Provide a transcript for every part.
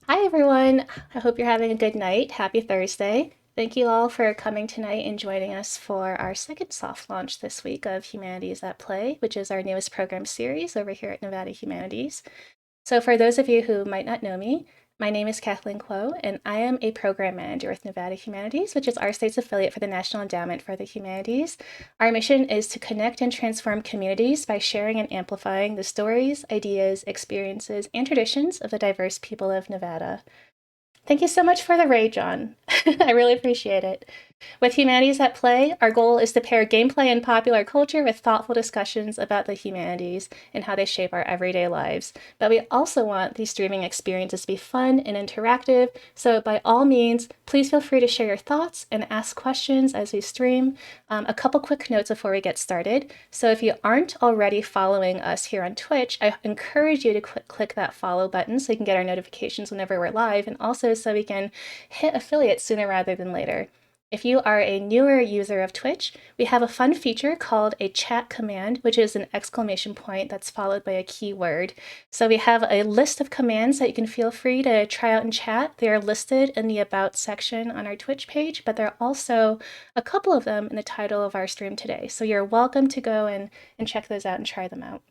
Hi, everyone. I hope you're having a good night. Happy Thursday. Thank you all for coming tonight and joining us for our second soft launch this week of Humanities at Play, which is our newest program series over here at Nevada Humanities. So, for those of you who might not know me, my name is Kathleen Kuo, and I am a program manager with Nevada Humanities, which is our state's affiliate for the National Endowment for the Humanities. Our mission is to connect and transform communities by sharing and amplifying the stories, ideas, experiences, and traditions of the diverse people of Nevada. Thank you so much for the raid, John. I really appreciate it. With Humanities at Play, our goal is to pair gameplay and popular culture with thoughtful discussions about the humanities and how they shape our everyday lives. But we also want these streaming experiences to be fun and interactive, so by all means, please feel free to share your thoughts and ask questions as we stream. A couple quick notes before we get started. So if you aren't already following us here on Twitch, I encourage you to click that follow button so you can get our notifications whenever we're live, and also so we can hit affiliate sooner rather than later. If you are a newer user of Twitch, we have a fun feature called a chat command, which is an exclamation point that's followed by a keyword. So we have a list of commands that you can feel free to try out in chat. They are listed in the About section on our Twitch page, but there are also a couple of them in the title of our stream today. So you're welcome to go and check those out and try them out.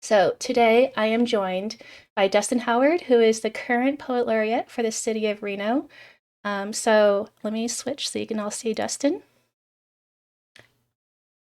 So today I am joined by Dustin Howard, who is the current Poet Laureate for the City of Reno. So let me switch so you can all see Dustin.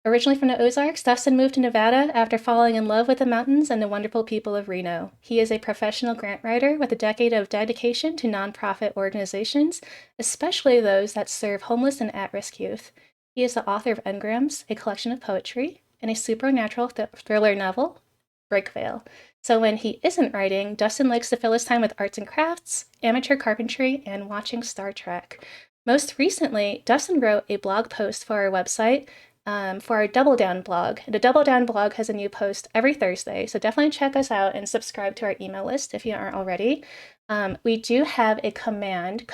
Originally from the Ozarks, Dustin moved to Nevada after falling in love with the mountains and the wonderful people of Reno. He is a professional grant writer with a decade of dedication to nonprofit organizations, especially those that serve homeless and at-risk youth. He is the author of Engrams, a collection of poetry, and a supernatural thriller novel, Breakvale. So when he isn't writing, Dustin likes to fill his time with arts and crafts, amateur carpentry, and watching Star Trek. Most recently, Dustin wrote a blog post for our website for our Double Down blog. The Double Down blog has a new post every Thursday, so definitely check us out and subscribe to our email list if you aren't already. We do have a command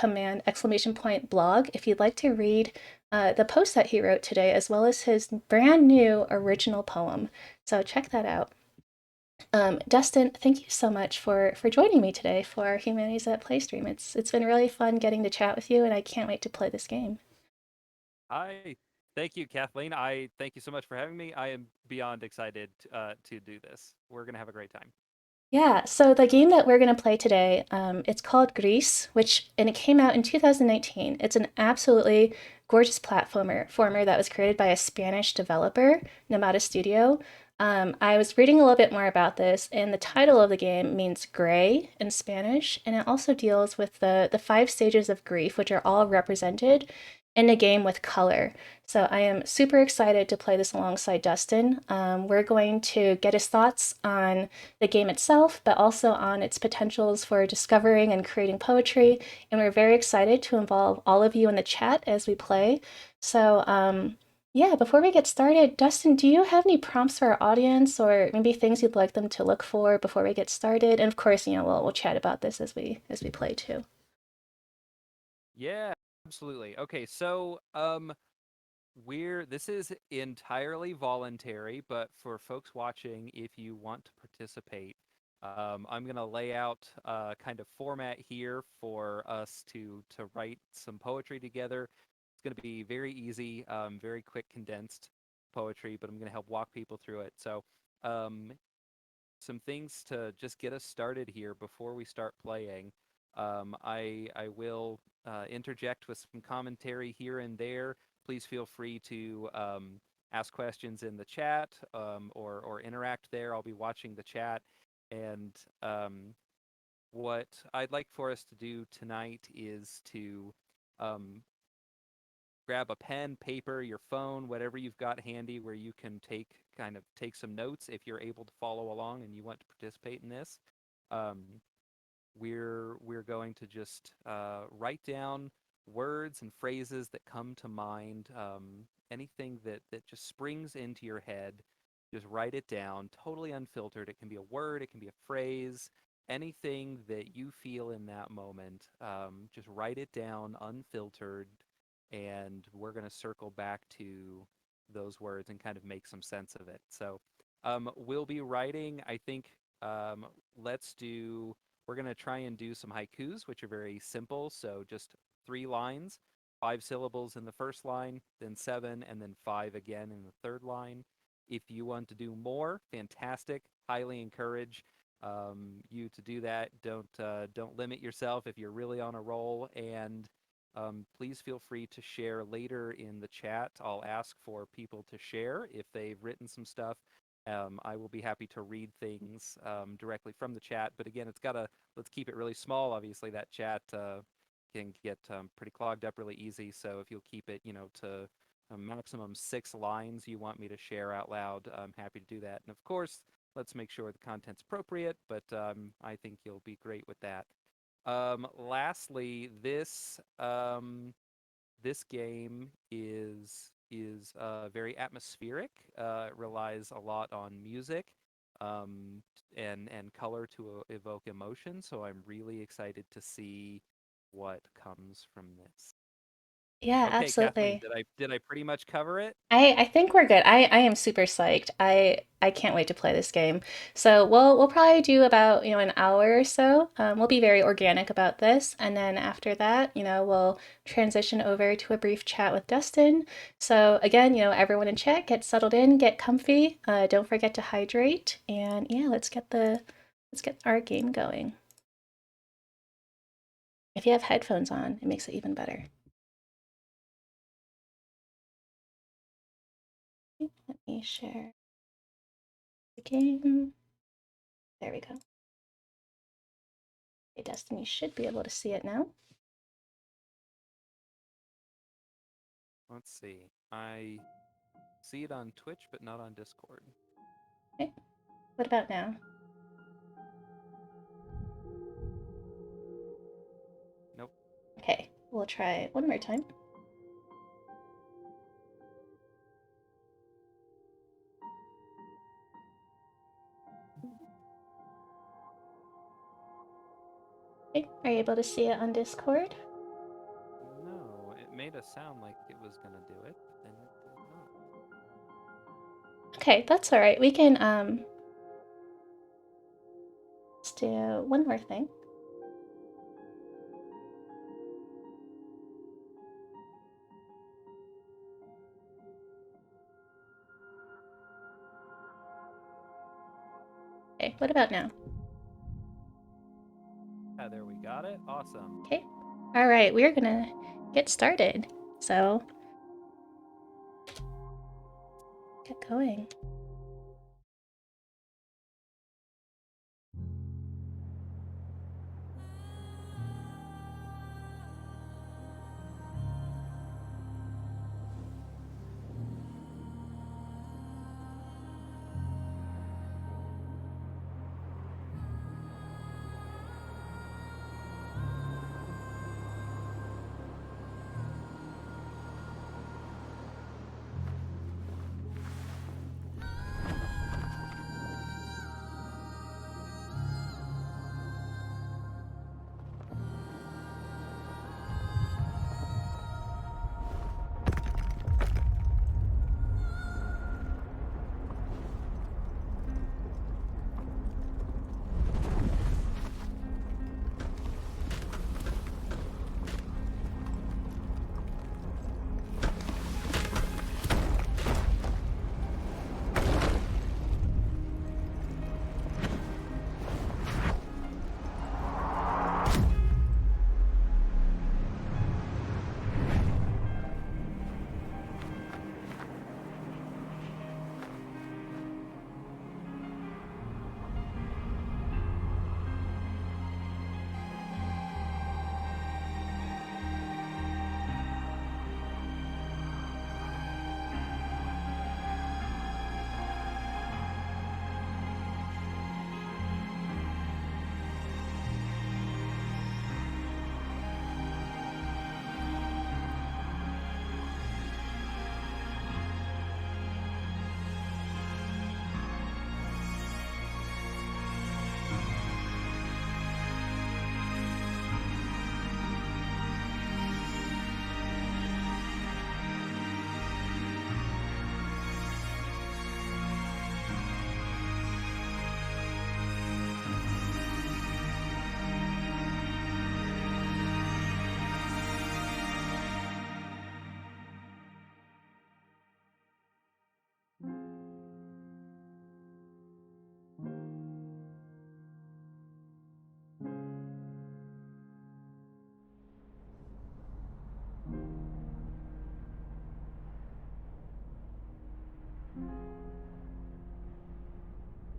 exclamation point blog if you'd like to read the post that he wrote today, as well as his brand new original poem. So check that out. Dustin, thank you so much for joining me today for our Humanities at Play stream. It's been really fun getting to chat with you, and I can't wait to play this game. Hi. Thank you, Kathleen. I thank you so much for having me. I am beyond excited to do this. We're going to have a great time. Yeah, so the game that we're going to play today, it's called Gris, and it came out in 2019. It's an absolutely gorgeous former that was created by a Spanish developer, Nevada Studio. I was reading a little bit more about this, and the title of the game means gray in Spanish, and it also deals with the five stages of grief, which are all represented in a game with color. So I am super excited to play this alongside Dustin. We're going to get his thoughts on the game itself, but also on its potentials for discovering and creating poetry. And we're very excited to involve all of you in the chat as we play. So, yeah, before we get started, Dustin, do you have any prompts for our audience or maybe things you'd like them to look for before we get started? And of course, we'll chat about this as we play too. Yeah, absolutely. Okay, so we're this is entirely voluntary, but for folks watching, if you want to participate, I'm gonna lay out kind of format here for us to write some poetry together. It's gonna be very easy, very quick, condensed poetry, but I'm gonna help walk people through it. So, um, some things to just get us started here before we start playing. I will interject with some commentary here and there. Please feel free to ask questions in the chat or interact there. I'll be watching the chat. And what I'd like for us to do tonight is to um, grab a pen, paper, your phone, whatever you've got handy where you can take some notes if you're able to follow along and you want to participate in this. Um, we're going to just write down words and phrases that come to mind, anything that just springs into your head. Just write it down, totally unfiltered. It can be a word, it can be a phrase, anything that you feel in that moment. Just write it down, unfiltered, and we're going to circle back to those words and kind of make some sense of it. So we'll be writing, I think, let's do We're going to try and do some haikus, which are very simple. So just 3 lines, 5 syllables in the first line, then seven, and then five again in the third line. If you want to do more, fantastic. Highly encourage you to do that. Don't limit yourself if you're really on a roll. And please feel free to share later in the chat. I'll ask for people to share if they've written some stuff. I will be happy to read things directly from the chat. But again, let's keep it really small. Obviously, that chat can get pretty clogged up really easy. So if you'll keep it, to a maximum 6 lines you want me to share out loud, I'm happy to do that. And of course, let's make sure the content's appropriate, but I think you'll be great with that. Lastly, this game is very atmospheric. It relies a lot on music and color to evoke emotion. So I'm really excited to see what comes from this. Yeah, Okay, Kathleen, absolutely. did I pretty much cover it? I think we're good. I am super psyched. I can't wait to play this game. So we'll probably do about, an hour or so. We'll be very organic about this, and then after that, we'll transition over to a brief chat with Dustin. So again, everyone in chat, get settled in, get comfy. Don't forget to hydrate, and yeah, let's get our game going. If you have headphones on, it makes it even better. Let me share the game. There we go. Hey, Dustin, you should be able to see it now. Let's see. I see it on Twitch, but not on Discord. Okay. What about now? Nope. Okay, we'll try it one more time. Okay, are you able to see it on Discord? No, it made us sound like it was gonna do it, but then it did not. Okay, that's all right. We can let's do one more thing. Okay, what about now? Yeah, there we got it. Awesome. Okay. All right, we're gonna get started. So get going.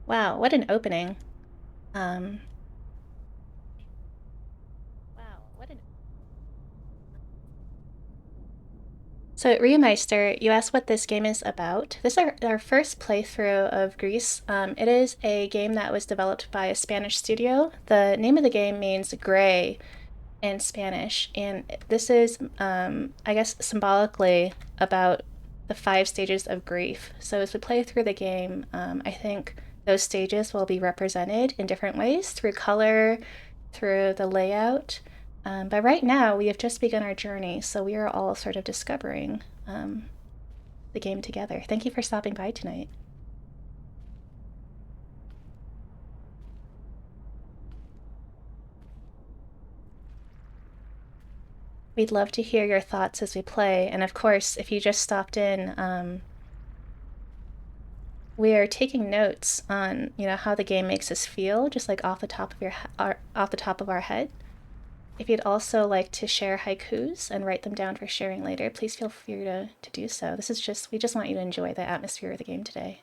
Wow, what an opening. Um, wow, what an So, Riemeister, you asked what this game is about. This is our first playthrough of Gris. It is a game that was developed by a Spanish studio. The name of the game means gray in Spanish, and this is, I guess, symbolically about the 5 stages of grief. So, as we play through the game, I think those stages will be represented in different ways through color, through the layout. But right now, we have just begun our journey, so we are all sort of discovering the game together. Thank you for stopping by tonight. We'd love to hear your thoughts as we play, and of course, if you just stopped in, we are taking notes on how the game makes us feel, just like off the top of our head. If you'd also like to share haikus and write them down for sharing later, please feel free to do so. We just want you to enjoy the atmosphere of the game today.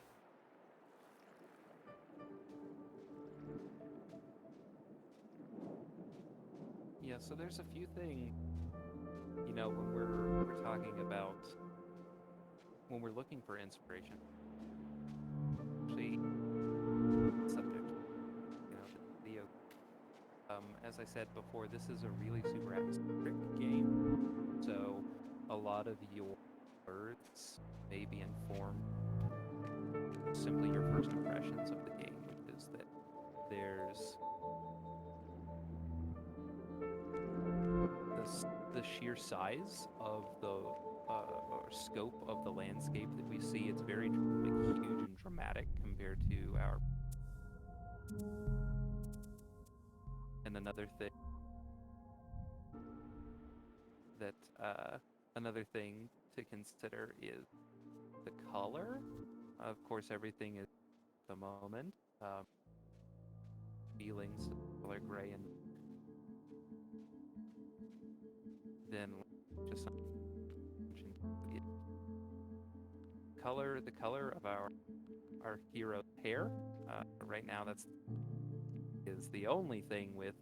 Yeah, so there's a few things, when we're talking about when we're looking for inspiration, actually subject, the video. As I said before, this is a really super atmospheric game, so a lot of your words may be informed simply your first impressions of the game, which is that there's the sheer size of the or scope of the landscape that we see. It's very huge and dramatic compared to our. And that another thing to consider is the color. Of course, everything is at the moment. Feelings, color gray, and then just the color of our hero's hair. Right now, that's is the only thing with.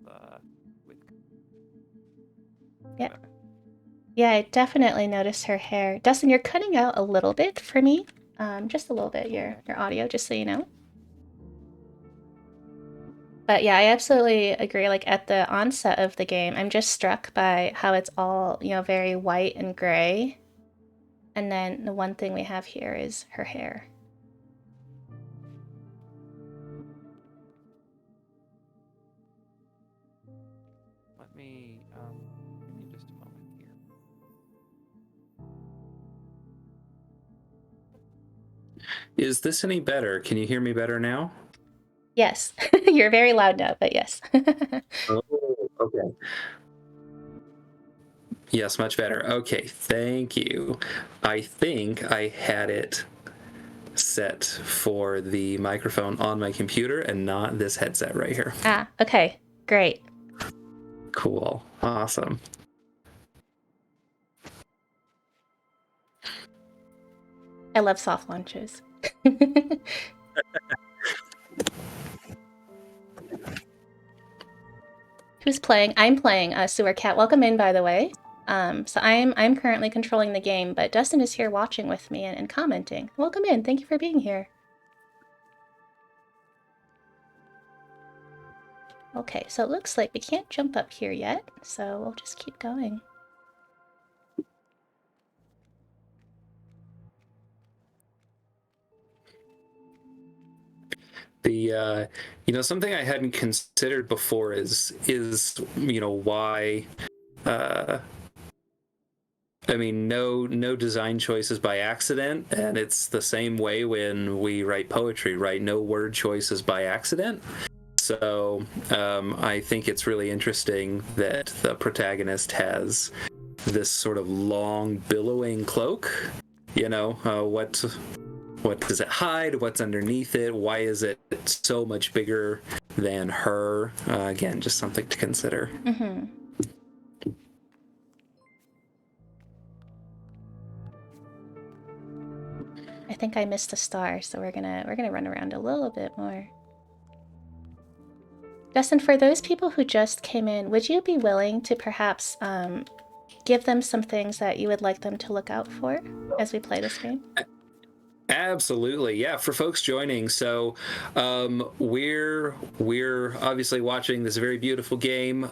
Yeah. Yeah, I definitely noticed her hair. Dustin, you're cutting out a little bit for me. Just a little bit, your audio, just so you know. But yeah, I absolutely agree. Like at the onset of the game, I'm just struck by how it's all, very white and gray. And then the one thing we have here is her hair. Give me just a moment here. Is this any better? Can you hear me better now? Yes, you're very loud now, but yes. Oh, okay. Yes, much better. Okay, thank you. I think I had it set for the microphone on my computer and not this headset right here. Okay, great. Cool. Awesome. I love soft launches. Who's playing? I'm playing Sewer Cat. Welcome in, by the way. So I'm currently controlling the game, but Dustin is here watching with me and commenting. Welcome in. Thank you for being here. Okay, so it looks like we can't jump up here yet, so we'll just keep going. The something I hadn't considered before is why I mean, no design choices by accident, and it's the same way when we write poetry, right? No word choices by accident. So I think it's really interesting that the protagonist has this sort of long, billowing cloak. What does it hide? What's underneath it? Why is it so much bigger than her? Again, just something to consider. Mm-hmm. I think I missed a star, so we're gonna run around a little bit more. Dustin, for those people who just came in, would you be willing to perhaps give them some things that you would like them to look out for as we play this game? Absolutely, yeah. For folks joining, so we're obviously watching this very beautiful game.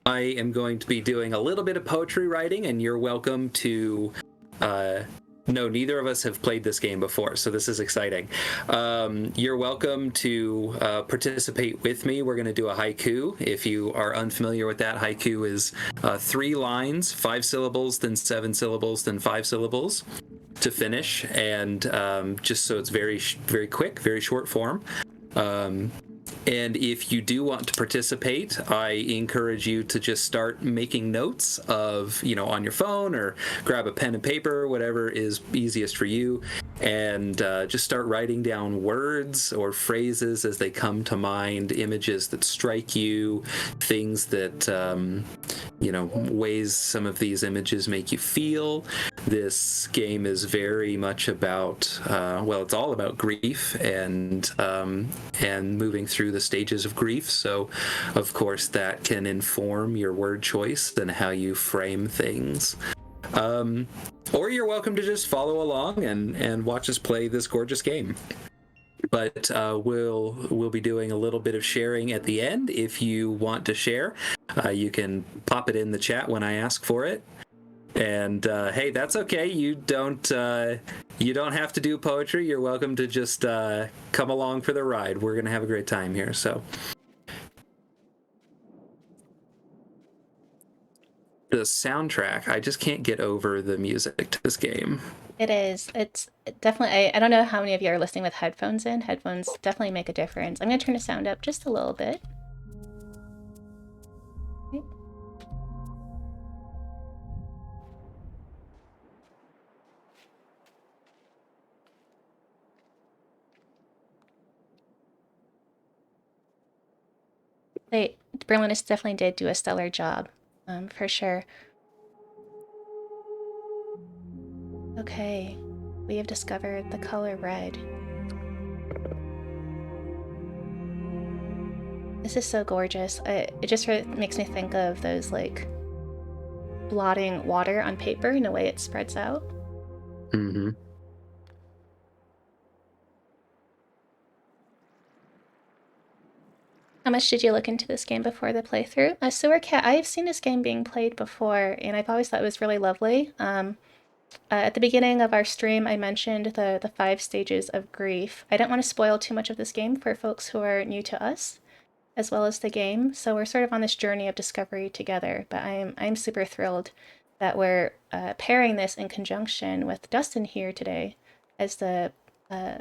I am going to be doing a little bit of poetry writing, and you're welcome to. No, neither of us have played this game before, so this is exciting. You're welcome to participate with me. We're going to do a haiku. If you are unfamiliar with that, haiku is 3 lines, 5 syllables, then 7 syllables, then 5 syllables to finish, and just so it's very quick, very short form. And if you do want to participate, I encourage you to just start making notes of, on your phone, or grab a pen and paper, whatever is easiest for you, and just start writing down words or phrases as they come to mind, images that strike you, things that, ways some of these images make you feel. This game is very much about, it's all about grief and moving through the stages of grief. So, of course, that can inform your word choice and how you frame things. Or you're welcome to just follow along and watch us play this gorgeous game. But we'll be doing a little bit of sharing at the end. If you want to share, you can pop it in the chat when I ask for it. And hey, that's okay. You don't have to do poetry. You're welcome to just come along for the ride. We're gonna have a great time here. So the soundtrack, I just can't get over the music to this game. It is. It's definitely. I don't know how many of you are listening with headphones in. Headphones definitely make a difference. I'm gonna turn the sound up just a little bit. Berlinist definitely did do a stellar job, for sure. Okay, we have discovered the color red. This is so gorgeous. It just makes me think of those, like, blotting water on paper in the way it spreads out. Mm-hmm. How much did you look into this game before the playthrough? Sewer Cat, I've seen this game being played before, and I've always thought it was really lovely. At the beginning of our stream, I mentioned the 5 stages of grief. I don't want to spoil too much of this game for folks who are new to us, as well as the game. So we're sort of on this journey of discovery together. But I'm super thrilled that we're pairing this in conjunction with Dustin here today as the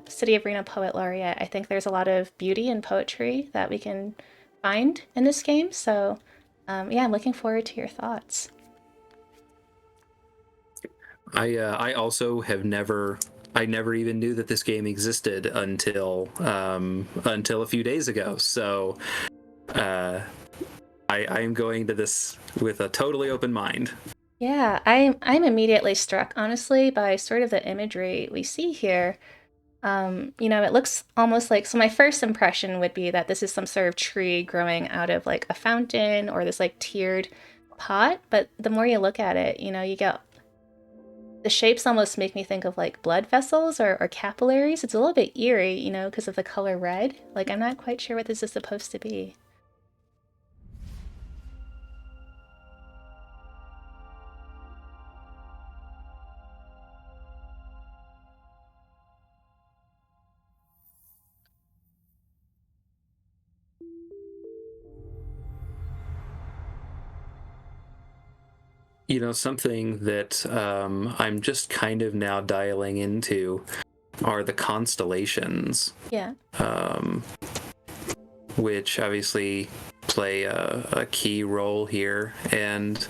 City of Reno Poet Laureate. I think there's a lot of beauty and poetry that we can find in this game. So yeah, I'm looking forward to your thoughts. I also have never even knew that this game existed until a few days ago. So I am going to this with a totally open mind. Yeah, I'm immediately struck, honestly, by sort of the imagery we see here. It looks almost like, so my first impression would be that this is some sort of tree growing out of like a fountain or this like tiered pot. But the more you look at it, you get the shapes almost make me think of like blood vessels or capillaries. It's a little bit eerie, because of the color red. Like, I'm not quite sure what this is supposed to be. Something that I'm just kind of now dialing into are the constellations. Yeah. Which obviously play a key role here, and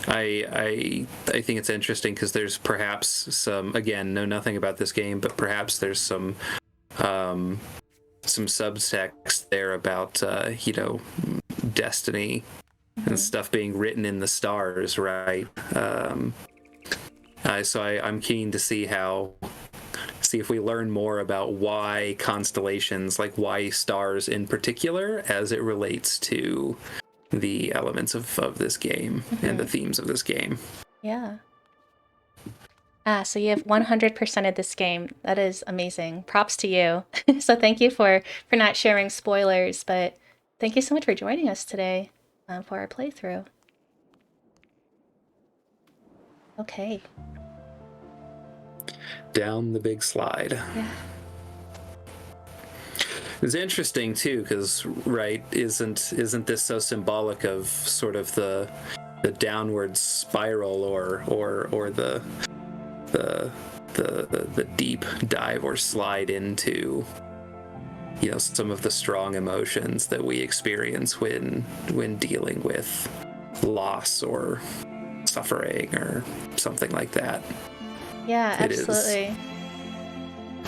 I think it's interesting because there's perhaps some, again, know nothing about this game, but perhaps there's some subtext there about destiny and stuff being written in the stars, right? So I'm keen to see how see if we learn more about why constellations, like why stars in particular, as it relates to the elements of this game and the themes of this game. Yeah. So you have 100% of this game. That is amazing. Props to you. So thank you for not sharing spoilers, but thank you so much for joining us today for our playthrough. Okay. Down the big slide. Yeah. It's interesting too, because right, isn't this so symbolic of sort of the downward spiral or the deep dive or slide into, you know, some of the strong emotions that we experience when dealing with loss or suffering or something like that. Yeah, absolutely.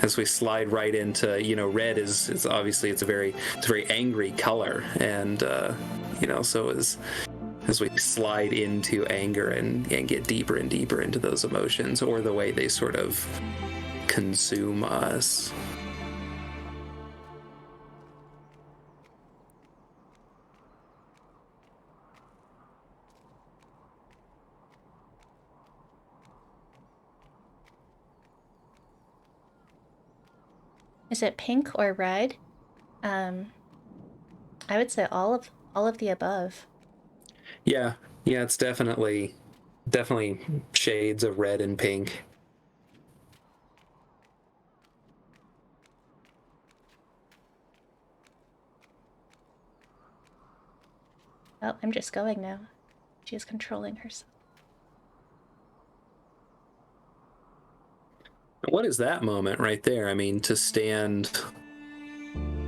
As we slide right into, you know, red is obviously it's a very angry color, and you know, so as we slide into anger and get deeper and deeper into those emotions, or the way they sort of consume us. Is it pink or red? I would say all of the above. Yeah, it's definitely shades of red and pink. Oh, I'm just going now. She is controlling herself. What is that moment right there? I mean, to stand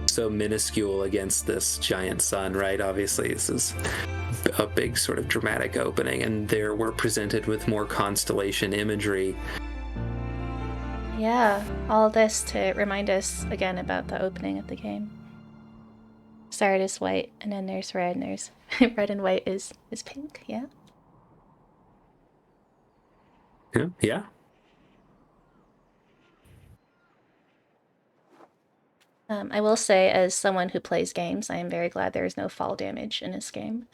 so minuscule against this giant sun, right? Obviously, this is a big sort of dramatic opening, and there we're presented with more constellation imagery. Yeah, all this to remind us again about the opening of the game. Start is white, and then there's red, and there's red and white is pink. Yeah. Yeah. I will say, as someone who plays games, I am very glad there is no fall damage in this game.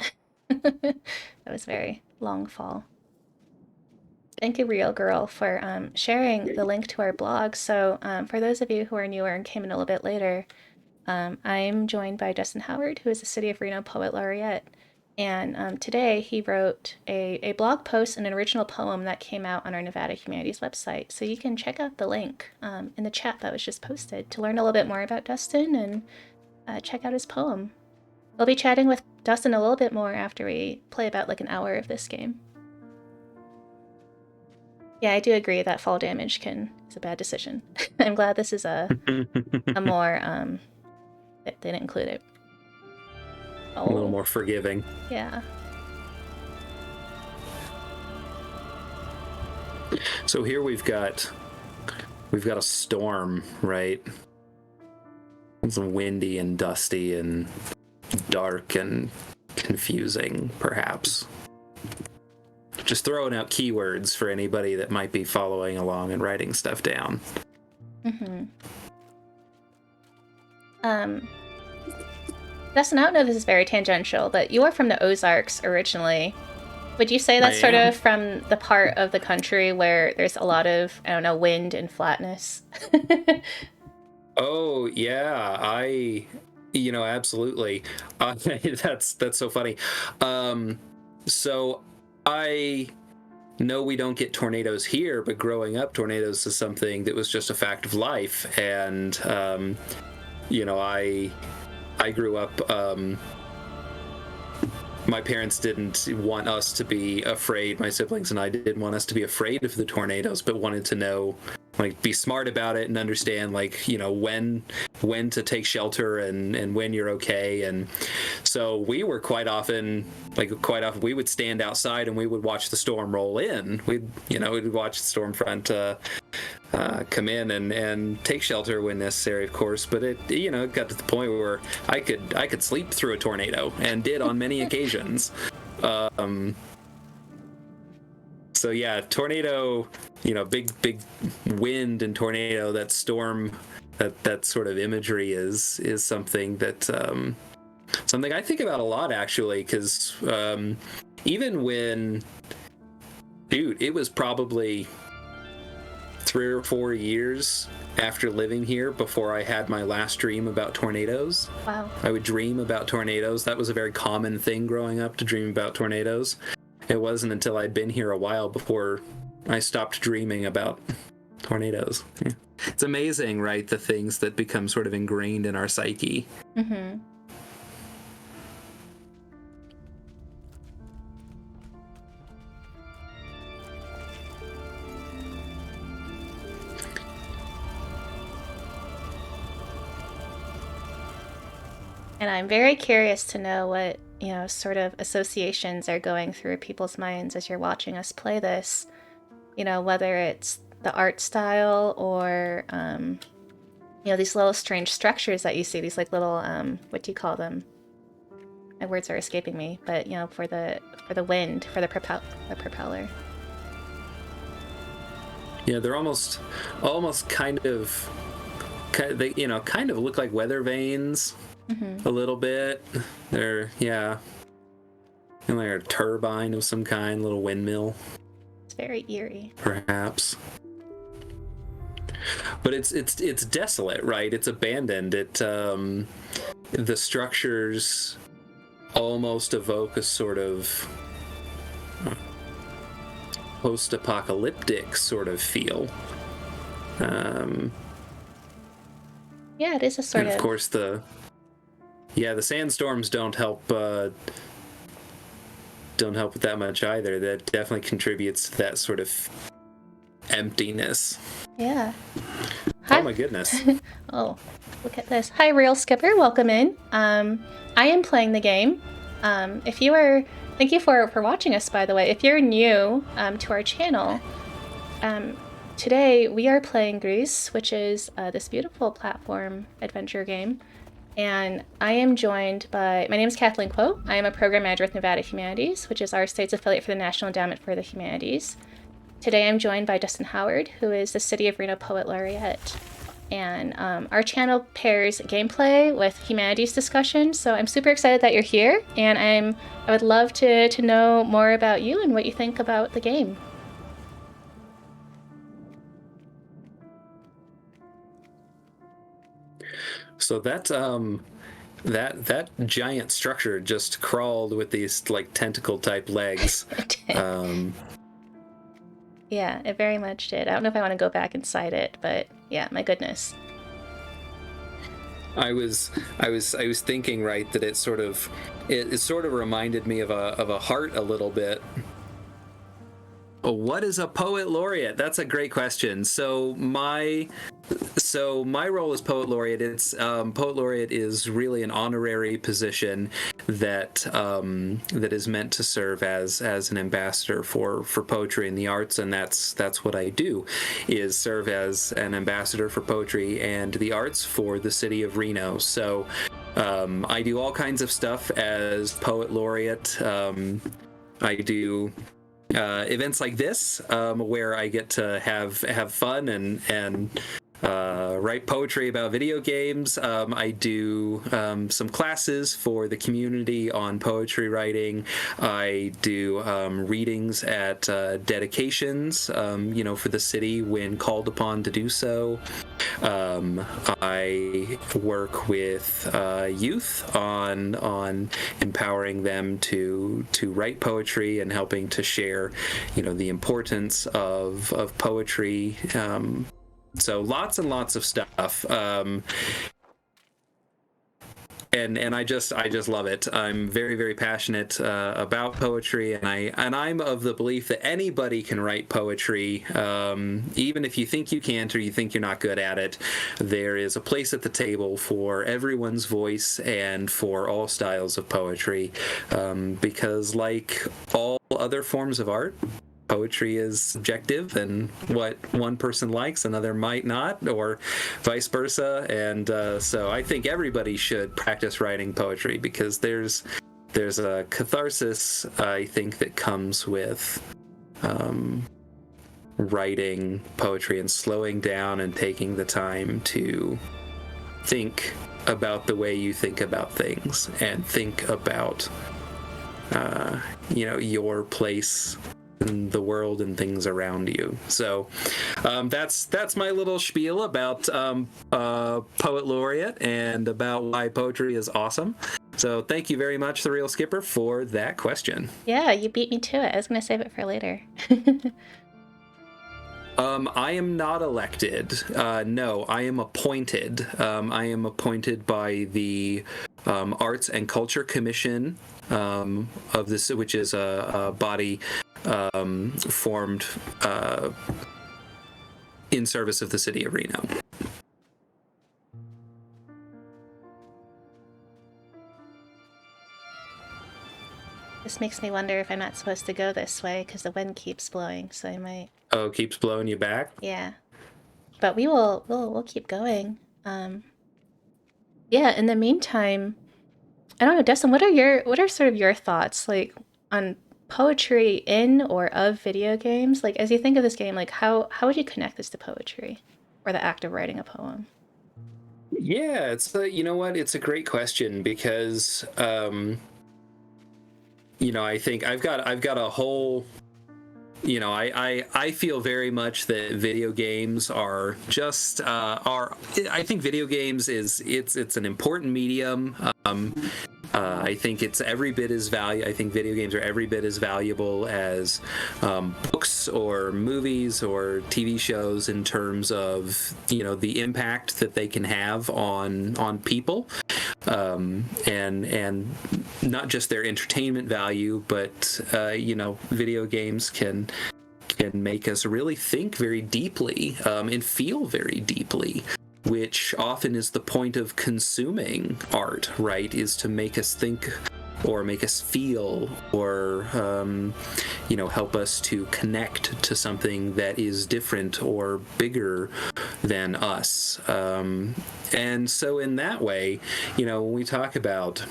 That was very long fall. Thank you, Real Girl, for sharing the link to our blog. So for those of you who are newer and came in a little bit later, I'm joined by Dustin Howard, who is the City of Reno Poet Laureate. And today he wrote a blog post and an original poem that came out on our Nevada Humanities website. So you can check out the link in the chat that was just posted to learn a little bit more about Dustin and check out his poem. We'll be chatting with Dustin a little bit more after we play about like an hour of this game. Yeah, I do agree that fall damage is a bad decision. I'm glad this is a more they didn't include it. A little more forgiving. Yeah. So here we've got a storm, right? It's windy and dusty and dark and confusing, perhaps. Just throwing out keywords for anybody that might be following along and writing stuff down. Dustin, I don't know if this is very tangential, but you are from the Ozarks originally. Would you say that's sort of from the part of the country where there's a lot of, I don't know, wind and flatness? Oh, yeah. Absolutely. That's so funny. So I know we don't get tornadoes here, but growing up, tornadoes is something that was just a fact of life. And, I grew up, my parents didn't want us to be afraid, my siblings and I didn't want us to be afraid of the tornadoes, but wanted to know, like, be smart about it and understand, like, when to take shelter and when you're okay. And so we were quite often we would stand outside and we would watch the storm roll in. We'd watch the storm front come in and take shelter when necessary, of course. But it got to the point where I could sleep through a tornado, and did on many occasions. So yeah, tornado, big wind and tornado, that storm, that sort of imagery is something that something I think about a lot, actually, because even when, dude, it was probably 3 or 4 years after living here before I had my last dream about tornadoes. Wow. I would dream about tornadoes. That was a very common thing growing up, to dream about tornadoes. It wasn't until I'd been here a while before I stopped dreaming about tornadoes. Yeah. It's amazing, right? The things that become sort of ingrained in our psyche. Mm-hmm. And I'm very curious to know what, sort of associations are going through people's minds as you're watching us play this. Whether it's the art style or, these little strange structures that you see, these like little, what do you call them? My words are escaping me, but, for the wind, for the propeller. Yeah, they're almost kind of look like weather vanes. Mm-hmm. A little bit. They're, yeah. And like a turbine of some kind, little windmill. It's very eerie. Perhaps. But it's desolate, right? It's abandoned. The structures almost evoke a sort of post-apocalyptic sort of feel. Yeah, it is a sort of course the sandstorms don't help with that much either. That definitely contributes to that sort of emptiness. Yeah. Hi. Oh my goodness. Oh, look at this. Hi, Real Skipper. Welcome in. I am playing the game. Thank you for watching us, by the way. If you're new to our channel, today we are playing Gris, which is this beautiful platform adventure game. And I am joined by, my name is Kathleen Quo. I am a program manager with Nevada Humanities, which is our state's affiliate for the National Endowment for the Humanities. Today I'm joined by Dustin Howard, who is the City of Reno Poet Laureate. And our channel pairs gameplay with humanities discussion, so I'm super excited that you're here, and I would love to know more about you and what you think about the game. So that giant structure just crawled with these like tentacle type legs. Yeah, it very much did. I don't know if I want to go back inside it, but yeah, my goodness. I was thinking, right, that it sort of reminded me of a heart a little bit. What is a poet laureate? That's a great question. So my role as poet laureate, poet laureate is really an honorary position that is meant to serve as an ambassador for poetry and the arts, and that's what I do, is serve as an ambassador for poetry and the arts for the city of Reno. So I do all kinds of stuff as poet laureate. I do events like this where I get to have fun and write poetry about video games. I do some classes for the community on poetry writing. I do readings at dedications, for the city when called upon to do so. I work with youth on empowering them to write poetry and helping to share, the importance of poetry. So lots and lots of stuff. And I just love it. I'm very, very passionate about poetry, and I'm of the belief that anybody can write poetry, even if you think you can't or you think you're not good at it. There is a place at the table for everyone's voice and for all styles of poetry, because like all other forms of art, poetry is subjective, and what one person likes, another might not, or vice versa. And so I think everybody should practice writing poetry, because there's a catharsis, I think, that comes with writing poetry and slowing down and taking the time to think about the way you think about things and think about your place in the world and things around you. So that's my little spiel about Poet Laureate and about why poetry is awesome. So thank you very much, The Real Skipper, for that question. Yeah, you beat me to it. I was going to save it for later. I am not elected. No, I am appointed. I am appointed by the Arts and Culture Commission of this, which is a body formed in service of the City of Reno. This makes me wonder if I'm not supposed to go this way because the wind keeps blowing, so I might. Oh, it keeps blowing you back? Yeah, but we'll keep going. Yeah. In the meantime, I don't know, Dustin. What are sort of your thoughts like on poetry in or of video games? Like as you think of this game, like how would you connect this to poetry or the act of writing a poem? Yeah, it's you know what? It's a great question because I think I've got a whole. I feel very much that video games are just I think video games it's an important medium. I think it's every bit as I think video games are every bit as valuable as books or movies or TV shows in terms of the impact that they can have on people, and not just their entertainment value, but video games can make us really think very deeply and feel very deeply, which often is the point of consuming art, right? Is to make us think or make us feel or, help us to connect to something that is different or bigger than us. And so in that way, when we talk about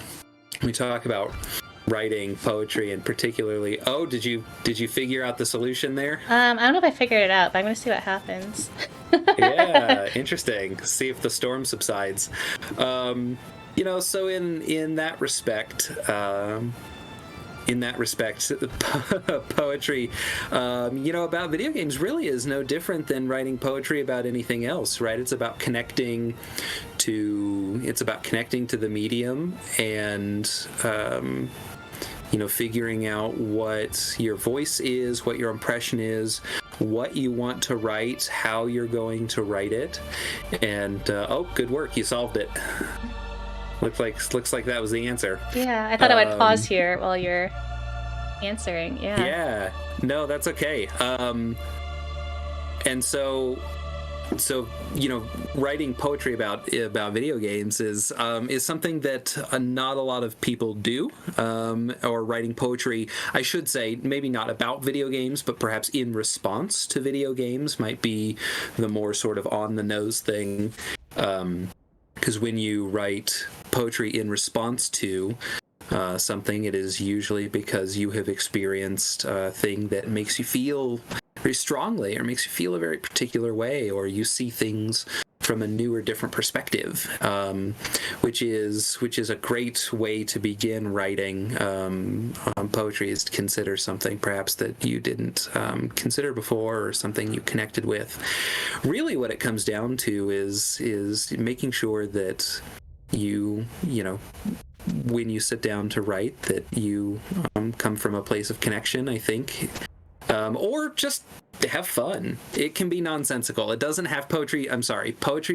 writing poetry and particularly, did you figure out the solution there? I don't know if I figured it out, but I'm going to see what happens. Yeah, interesting. See if the storm subsides. So in that respect, poetry, about video games really is no different than writing poetry about anything else, right? It's about connecting to the medium and figuring out what your voice is, what your impression is, what you want to write, how you're going to write it, and good work, you solved it. Looks like that was the answer. Yeah, I thought I would pause here while you're answering. Yeah. Yeah. No, that's okay. And so writing poetry about video games is something that not a lot of people do, or writing poetry, I should say, maybe not about video games, but perhaps in response to video games might be the more sort of on the nose thing. Because when you write poetry in response to something, it is usually because you have experienced a thing that makes you feel very strongly or makes you feel a very particular way, or you see things from a new or different perspective, which is a great way to begin writing poetry, is to consider something perhaps that you didn't consider before, or something you connected with. Really what it comes down to is making sure that you when you sit down to write, that you come from a place of connection, I think. Or just have fun. It can be nonsensical. It doesn't have poetry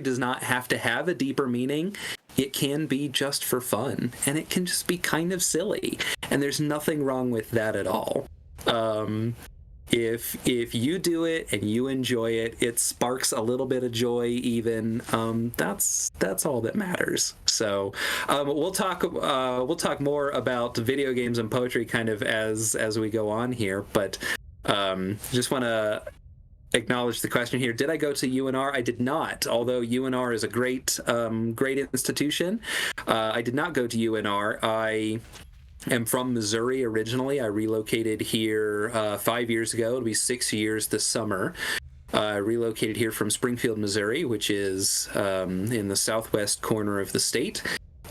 does not have to have a deeper meaning. It can be just for fun, and it can just be kind of silly, and there's nothing wrong with that at all. If you do it and you enjoy it, it sparks a little bit of joy even, that's all that matters. So we'll talk more about video games and poetry kind of as we go on here, but just want to acknowledge the question here. Did I go to UNR? I did not. Although UNR is a great institution, I did not go to UNR. am from Missouri originally. I relocated here 5 years ago. It'll be 6 years this summer. I relocated here from Springfield, Missouri, which is in the southwest corner of the state.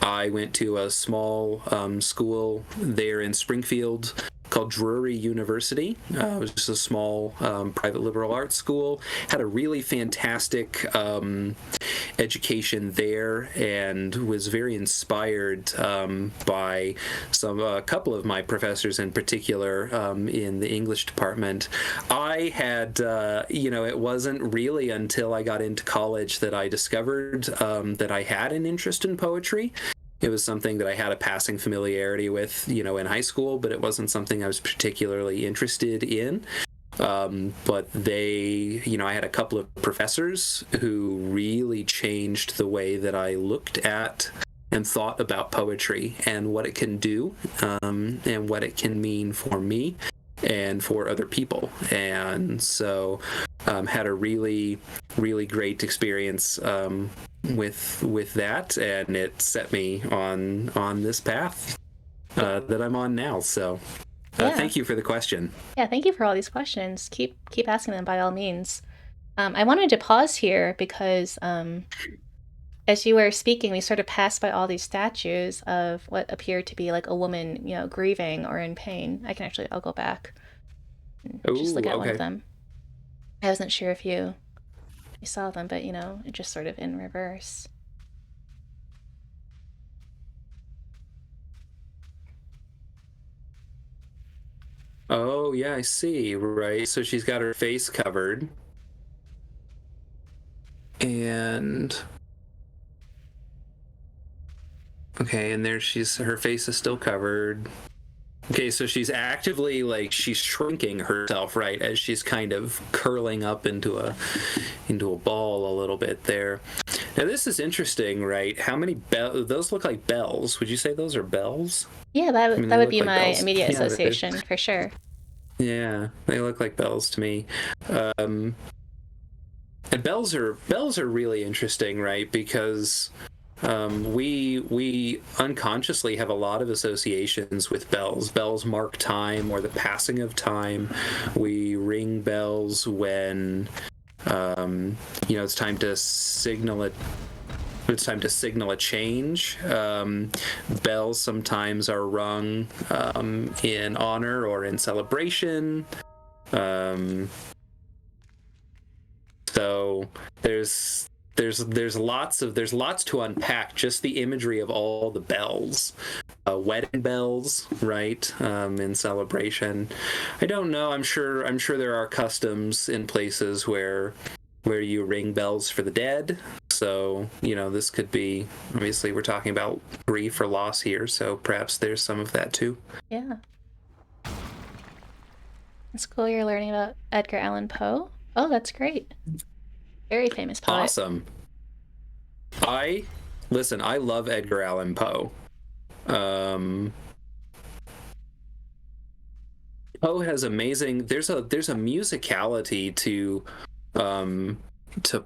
I went to a small school there in Springfield called Drury University. It was just a small private liberal arts school. Had a really fantastic education there, and was very inspired by a couple of my professors in particular in the English department. I had, it wasn't really until I got into college that I discovered that I had an interest in poetry. It was something that I had a passing familiarity with, in high school, but it wasn't something I was particularly interested in. But I had a couple of professors who really changed the way that I looked at and thought about poetry and what it can do, and what it can mean for me and for other people. And so had a really, really great experience with that, and it set me on this path that I'm on now. So thank you for the question. Yeah, thank you for all these questions. Keep asking them by all means. I wanted to pause here because as you were speaking, we sort of passed by all these statues of what appeared to be like a woman, grieving or in pain. I'll go back and just look at one of them. I wasn't sure if you saw them, but it just sort of in reverse. Oh, yeah, I see. Right. So she's got her face covered. And okay, and there her face is still covered. Okay, so she's actively she's shrinking herself, right, as she's kind of curling up into a ball a little bit there. Now this is interesting, right? How many those look like bells? Would you say those are bells? Yeah, that would be my immediate association for sure. Yeah, they look like bells to me. And bells are really interesting, right? Because we unconsciously have a lot of associations with bells. Bells mark time or the passing of time. We ring bells when it's time to signal it. It's time to signal a change. Bells sometimes are rung in honor or in celebration. So there's lots to unpack. Just the imagery of all the bells, wedding bells, right? In celebration. I don't know. I'm sure there are customs in places where you ring bells for the dead. So this could be, obviously we're talking about grief or loss here. So perhaps there's some of that too. Yeah. It's cool you're learning about Edgar Allan Poe. Oh, that's great. Very famous poet. Awesome. I love Edgar Allan Poe. Poe has amazing. There's a musicality to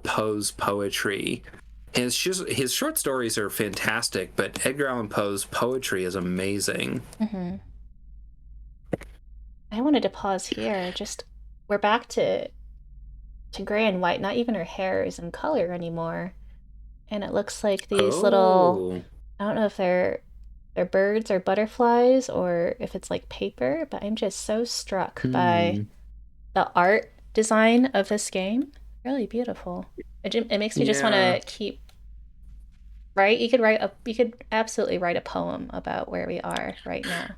Poe's poetry. His short stories are fantastic, but Edgar Allan Poe's poetry is amazing. Mm-hmm. I wanted to pause here. We're back to gray and white. Not even her hair is in color anymore. And it looks like these little, I don't know if they're birds or butterflies or if it's like paper, but I'm just so struck by the art design of this game. Really beautiful. It makes me just want to keep, right? You could absolutely write a poem about where we are right now.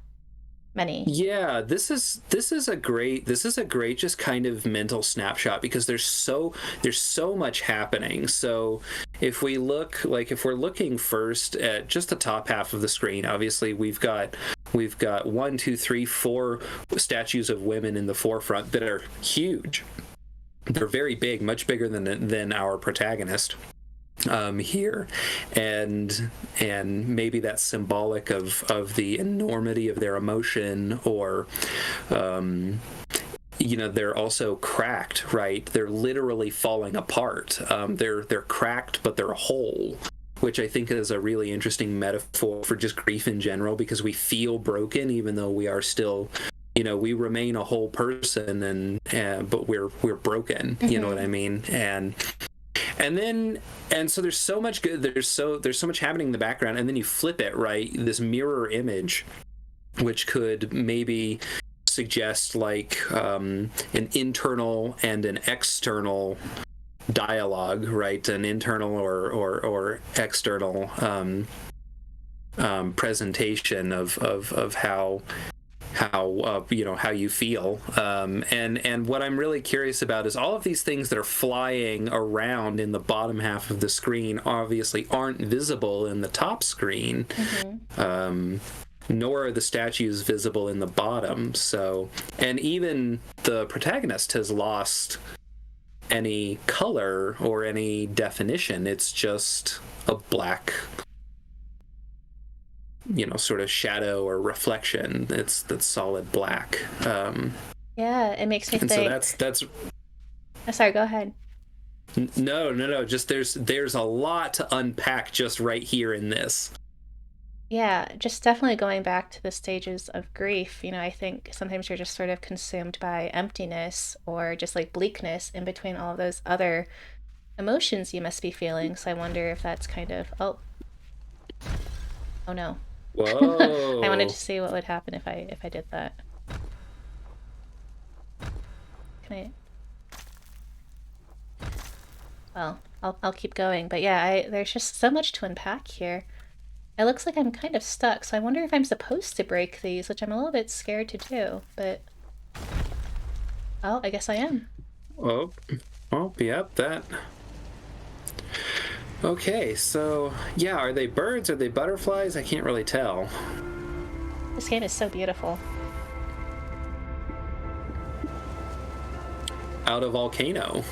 Many. Yeah, this is a great just kind of mental snapshot, because there's so much happening. So if we're looking first at just the top half of the screen, obviously we've got 1, 2, 3, 4 statues of women in the forefront that are huge. They're very big, much bigger than our protagonist here, and maybe that's symbolic of the enormity of their emotion, or they're also cracked, right? They're literally falling apart. They're cracked, but they're whole. which I think is a really interesting metaphor for just grief in general, because we feel broken even though we are still, we remain a whole person, but we're broken. You know what I mean? And so there's so much good. There's so much happening in the background, and then you flip it, right? This mirror image, which could maybe suggest like an internal and an external dialogue, right? An internal or external presentation of how you feel, and what I'm really curious about is all of these things that are flying around in the bottom half of the screen obviously aren't visible in the top screen. Nor are the statues visible in the bottom. So, and even the protagonist has lost any color or any definition. It's just a black, sort of shadow or reflection. That's solid black. Yeah, it makes me and think. So that's. Oh, sorry, go ahead. No. Just there's a lot to unpack just right here in this. Yeah, just definitely going back to the stages of grief. I think sometimes you're just sort of consumed by emptiness or just like bleakness in between all of those other emotions you must be feeling. So I wonder if that's kind of, oh no. Whoa. I wanted to see what would happen if I did that. Can I? Well, I'll keep going. But yeah, there's just so much to unpack here. It looks like I'm kind of stuck, so I wonder if I'm supposed to break these, which I'm a little bit scared to do, but... Oh, I guess I am. Oh, yep, that... Okay, so, yeah, are they birds? Are they butterflies? I can't really tell. This game is so beautiful. Out of volcano.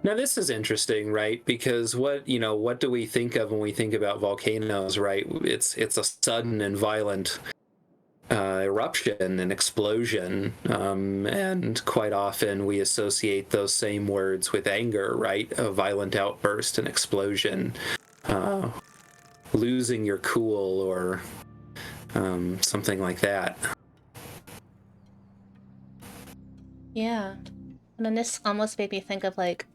Now this is interesting, right? Because what do we think of when we think about volcanoes, right? It's a sudden and violent eruption and explosion, and quite often we associate those same words with anger, right? A violent outburst and explosion, losing your cool, or something like that. Yeah. And then this almost made me think of like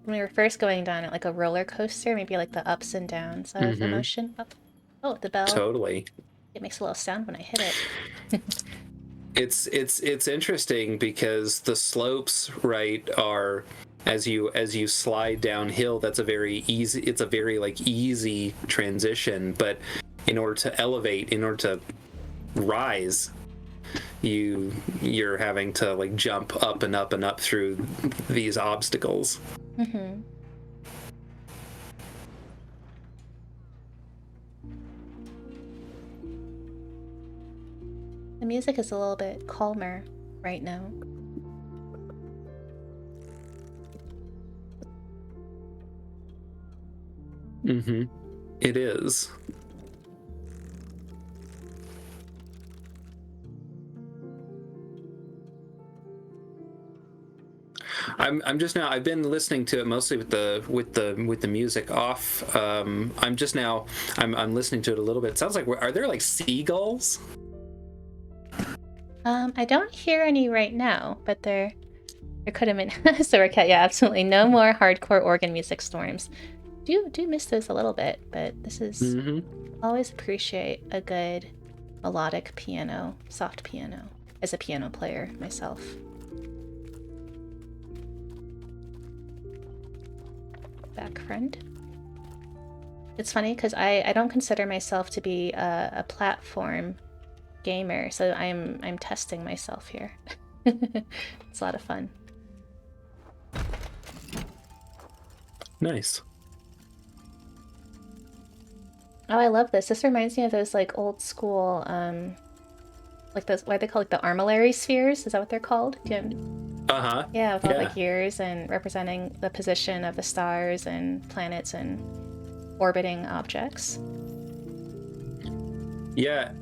when we were first going down it, like a roller coaster, maybe like the ups and downs of emotion. Oh, the bell. Totally. It makes a little sound when I hit it. It's interesting because the slopes, right, are as you slide downhill, it's a very easy transition, but in order to elevate, in order to rise, you're having to like jump up and up and up through these obstacles. The music is a little bit calmer right now. It is. I've been listening to it mostly with the music off. I'm listening to it a little bit. It sounds like, are there like seagulls? I don't hear any right now, but there could have been. So yeah, absolutely no more hardcore organ music storms. Do miss those a little bit, but this is always appreciate a good melodic piano, soft piano, as a piano player myself. Back friend. It's funny because I don't consider myself to be a platform gamer, so I'm testing myself here. It's a lot of fun. Nice. Oh, I love this. This reminds me of those like old school, like those, what are they called? Like the armillary spheres? Is that what they're called? Yeah, with all the gears and representing the position of the stars and planets and orbiting objects. Yeah,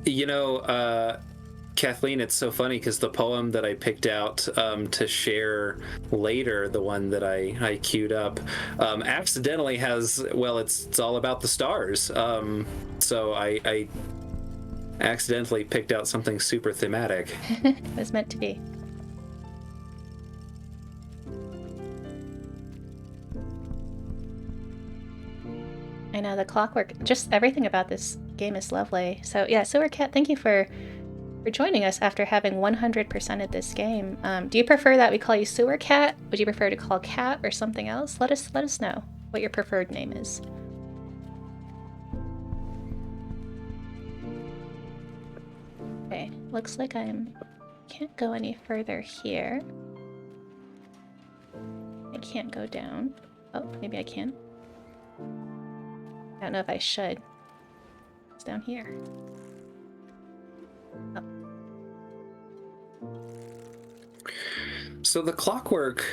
Kathleen, it's so funny because the poem that I picked out to share later, the one that I queued up, accidentally has, well, it's all about the stars. So I accidentally picked out something super thematic. It was meant to be. I know the clockwork, just everything about this game is lovely. So yeah, Sewer Cat, thank you for joining us after having 100% of this game. Do you prefer that we call you Sewer Cat? Would you prefer to call Cat or something else? Let us know what your preferred name is. Okay, looks like can't go any further here. I can't go down. Oh, maybe I can. I don't know if I should. It's down here. Oh. So the clockwork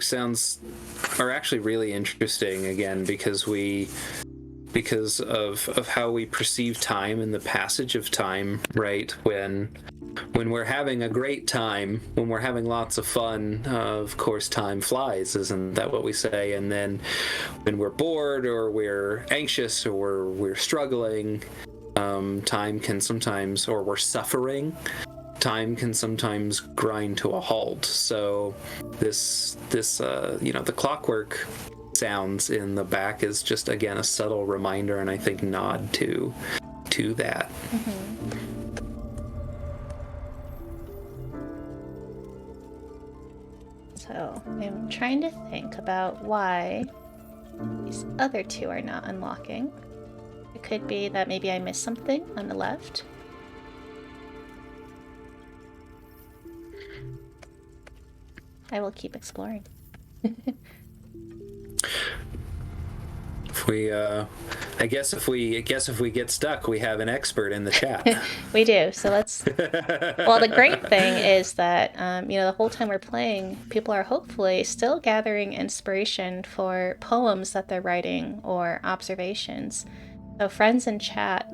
sounds are actually really interesting again because of how we perceive time and the passage of time, right? When we're having a great time, when we're having lots of fun, of course time flies, isn't that what we say? And then when we're bored or we're anxious or we're struggling, time can sometimes, or we're suffering, time can sometimes grind to a halt. So this the clockwork sounds in the back is just, again, a subtle reminder, and I think nod to that. Mm-hmm. So I'm trying to think about why these other two are not unlocking. It could be that maybe I missed something on the left. I will keep exploring. If we, I guess if we get stuck, we have an expert in the chat. We do. So let's. Well, the great thing is that the whole time we're playing, people are hopefully still gathering inspiration for poems that they're writing or observations. So friends in chat,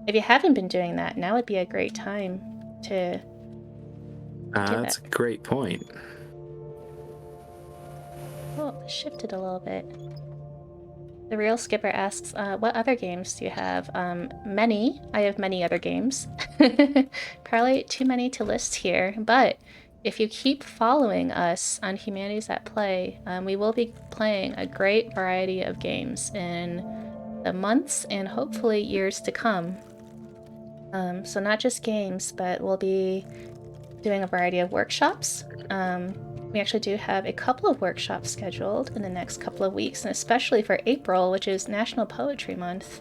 if you haven't been doing that, now would be a great time to. That's a great point. Oh, it shifted a little bit. The Real Skipper asks, what other games do you have? Many. I have many other games. Probably too many to list here, but if you keep following us on Humanities at Play, we will be playing a great variety of games in the months and hopefully years to come. So not just games, but we'll be doing a variety of workshops. We actually do have a couple of workshops scheduled in the next couple of weeks, and especially for April, which is National Poetry Month.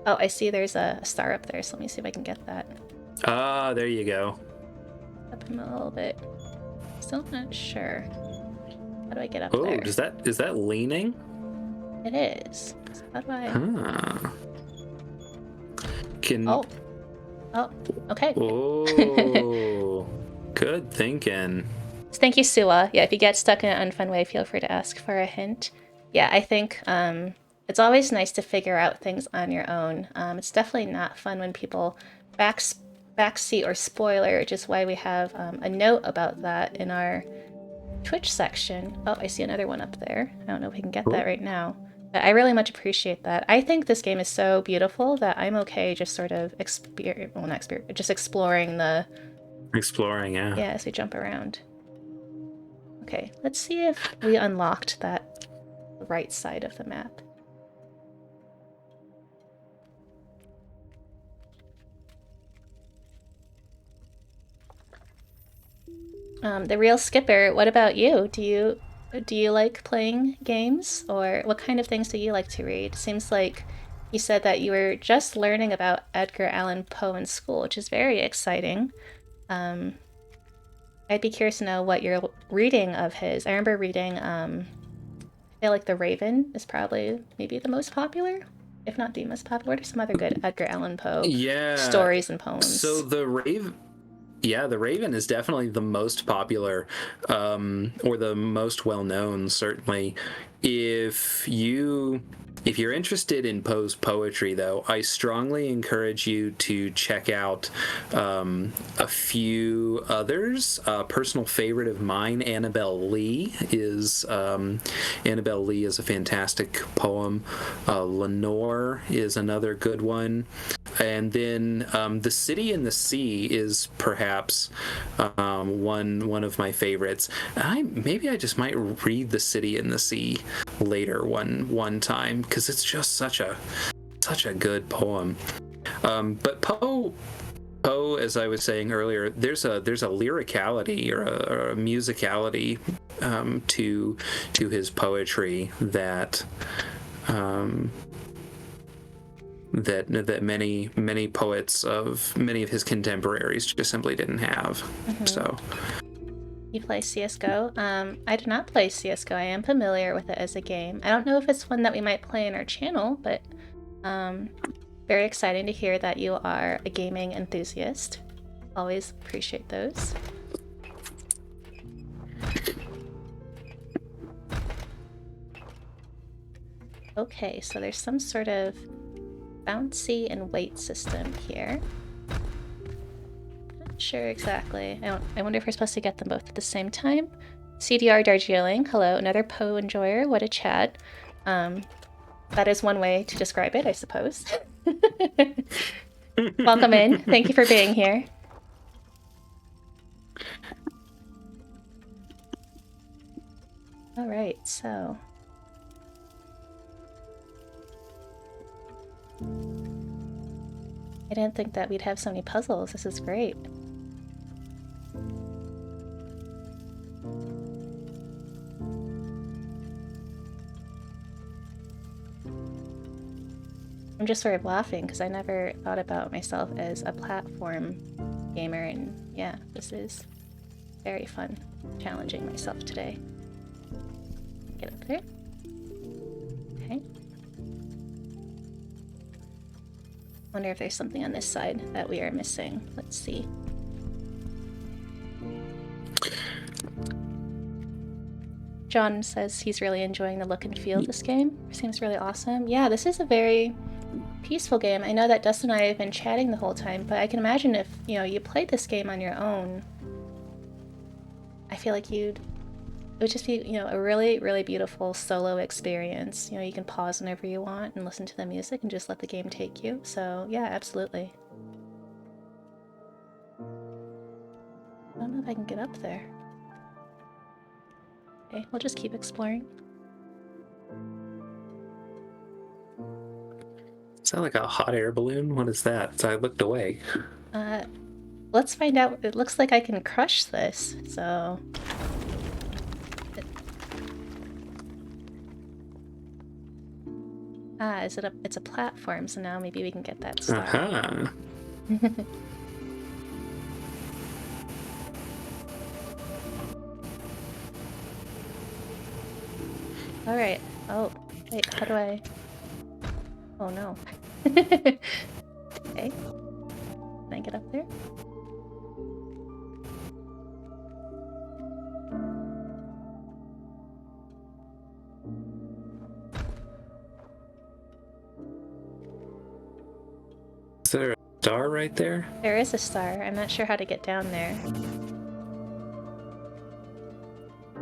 Oh, I see there's a star up there, so let me see if I can get that. Ah, there you go. Up him a little bit. Still not sure. How do I get up Oh, there? is that leaning? It is. So how do I... Huh. Oh, okay. Oh, good thinking. Thank you, Suwa. Yeah, if you get stuck in an unfun way, feel free to ask for a hint. Yeah, I think it's always nice to figure out things on your own. It's definitely not fun when people backseat or spoiler, which is why we have a note about that in our Twitch section. Oh, I see another one up there. I don't know if we can get that right now. But I really much appreciate that. I think this game is so beautiful that I'm okay just sort of just exploring the... Exploring, yeah. Yeah, as we jump around. Okay, let's see if we unlocked that right side of the map. The Real Skipper, what about you? Do you like playing games, or what kind of things do you like to read? Seems like you said that you were just learning about Edgar Allan Poe in school, which is very exciting. I'd be curious to know what you're reading of his. I remember reading, I feel like The Raven is probably maybe the most popular, if not the most popular. What are some other good Edgar Allan Poe stories and poems? So The Raven... Yeah, the Raven is definitely the most popular, or the most well known, certainly. If you if you're interested in Poe's poetry, though, I strongly encourage you to check out a few others. A personal favorite of mine, Annabelle Lee, is a fantastic poem. Lenore is another good one. And then The City and the Sea is perhaps one of my favorites. Maybe I just might read The City and the Sea later one time, because it's just such a good poem. But Poe, as I was saying earlier, there's a lyricality or a musicality to his poetry that many poets of many of his contemporaries just simply didn't have. So You play CSGO? I do not play CSGO. I am familiar with it as a game. I don't know if it's one that we might play in our channel, but very exciting to hear that you are a gaming enthusiast. Always appreciate those. Okay, so there's some sort of bouncy and weight system here. Not sure exactly. I wonder if we're supposed to get them both at the same time. CDR Darjeeling, hello, another Poe enjoyer. What a chat. That is one way to describe it, I suppose. Welcome in. Thank you for being here. All right, so I didn't think that we'd have so many puzzles. This is great. I'm just sort of laughing because I never thought about myself as a platform gamer, and yeah, this is very fun. Challenging myself today. Get up there. Okay. Wonder if there's something on this side that we are missing. Let's see. John says he's really enjoying the look and feel of this game. Seems really awesome. Yeah, this is a very peaceful game. I know that Dustin and I have been chatting the whole time, but I can imagine if, you played this game on your own, I feel like it would just be, a really, really beautiful solo experience. You can pause whenever you want and listen to the music and just let the game take you. So, yeah, absolutely. I don't know if I can get up there. Okay, we'll just keep exploring. is that like a hot air balloon? What is that? So I looked away. Let's find out. It looks like I can crush this, so... it's a platform, so now maybe we can get that star. Uh-huh. Alright. Oh, wait, how do I... Oh no. Okay. Can I get up there? Is there a star right there? There is a star. I'm not sure how to get down there.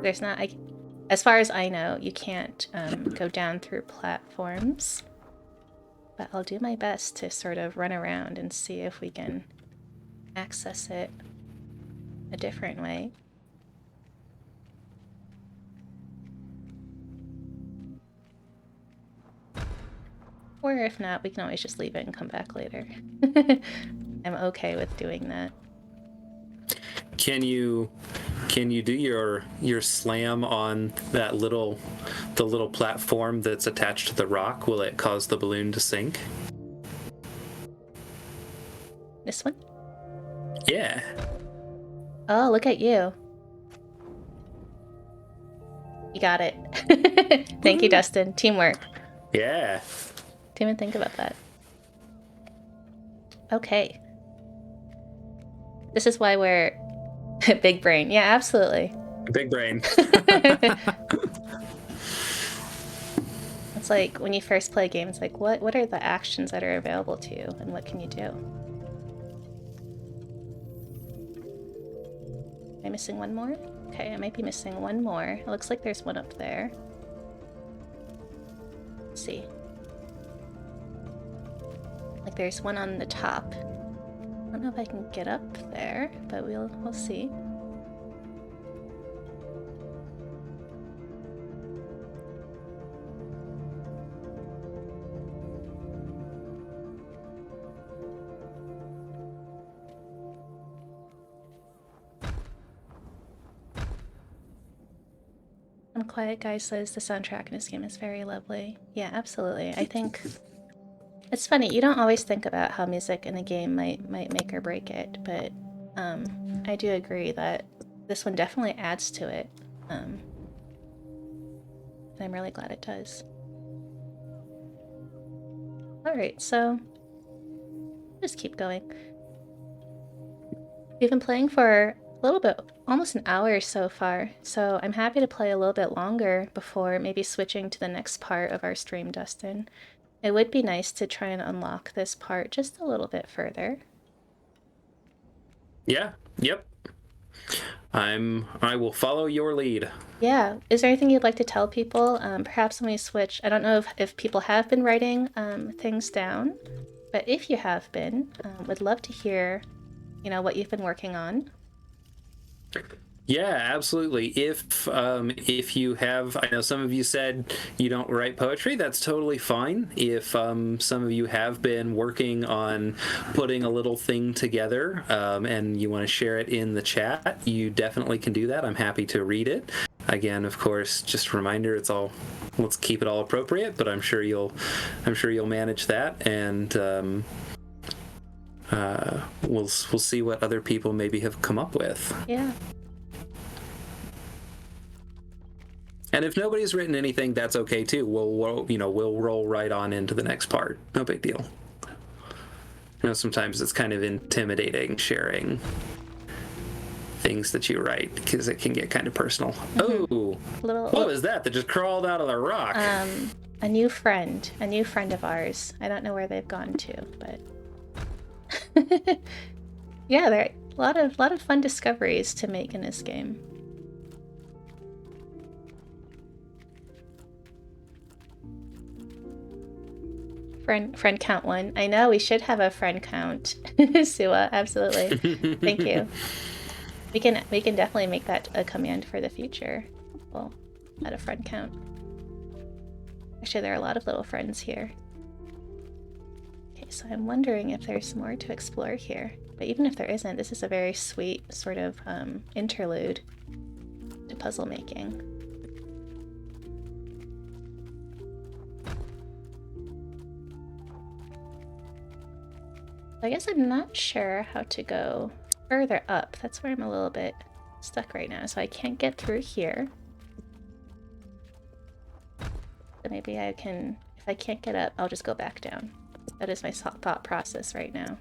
There's not... As far as I know, you can't go down through platforms. But I'll do my best to sort of run around and see if we can access it a different way. Or if not, we can always just leave it and come back later. I'm okay with doing that. Can you do your slam on that little platform that's attached to the rock? Will it cause the balloon to sink? This one? Yeah. Oh, look at you. You got it. Thank you, Dustin. Teamwork. Yeah. Didn't even think about that. Okay. This is why we're big brain. Yeah, absolutely. Big brain. It's like when you first play games, like what are the actions that are available to you and what can you do? Am I missing one more? Okay, I might be missing one more. It looks like there's one up there. Let's see. Like there's one on the top. I don't know if I can get up there, but we'll see. Quiet Guy says the soundtrack in this game is very lovely. Yeah, absolutely. I think it's funny, you don't always think about how music in a game might make or break it, but I do agree that this one definitely adds to it. And I'm really glad it does. Alright, so just keep going. We've been playing for a little bit, almost an hour so far, so I'm happy to play a little bit longer before maybe switching to the next part of our stream, Dustin. It would be nice to try and unlock this part just a little bit further. Yeah, yep. I will follow your lead. Yeah, is there anything you'd like to tell people? Perhaps when we switch, I don't know if people have been writing things down, but if you have been, would love to hear, what you've been working on. Yeah, absolutely. If you have, I know some of you said you don't write poetry, that's totally fine. If some of you have been working on putting a little thing together and you want to share it in the chat, you definitely can do that. I'm happy to read it. Again, of course, just a reminder, let's keep it all appropriate, but I'm sure you'll manage that, and we'll see what other people maybe have come up with. Yeah. And if nobody's written anything, that's okay too. We'll roll right on into the next part. No big deal. Sometimes it's kind of intimidating sharing things that you write because it can get kind of personal. Mm-hmm. Oh, what was that just crawled out of the rock? A new friend of ours. I don't know where they've gone to, but yeah, there are a lot of fun discoveries to make in this game. Friend count 1. I know we should have a friend count. Sua, absolutely. Thank you. We can definitely make that a command for the future. Well, add a friend count. Actually, there are a lot of little friends here. Okay, so I'm wondering if there's more to explore here. But even if there isn't, this is a very sweet sort of interlude to puzzle making. I guess I'm not sure how to go further up. That's where I'm a little bit stuck right now. So I can't get through here. So maybe I can, if I can't get up, I'll just go back down. That is my thought process right now.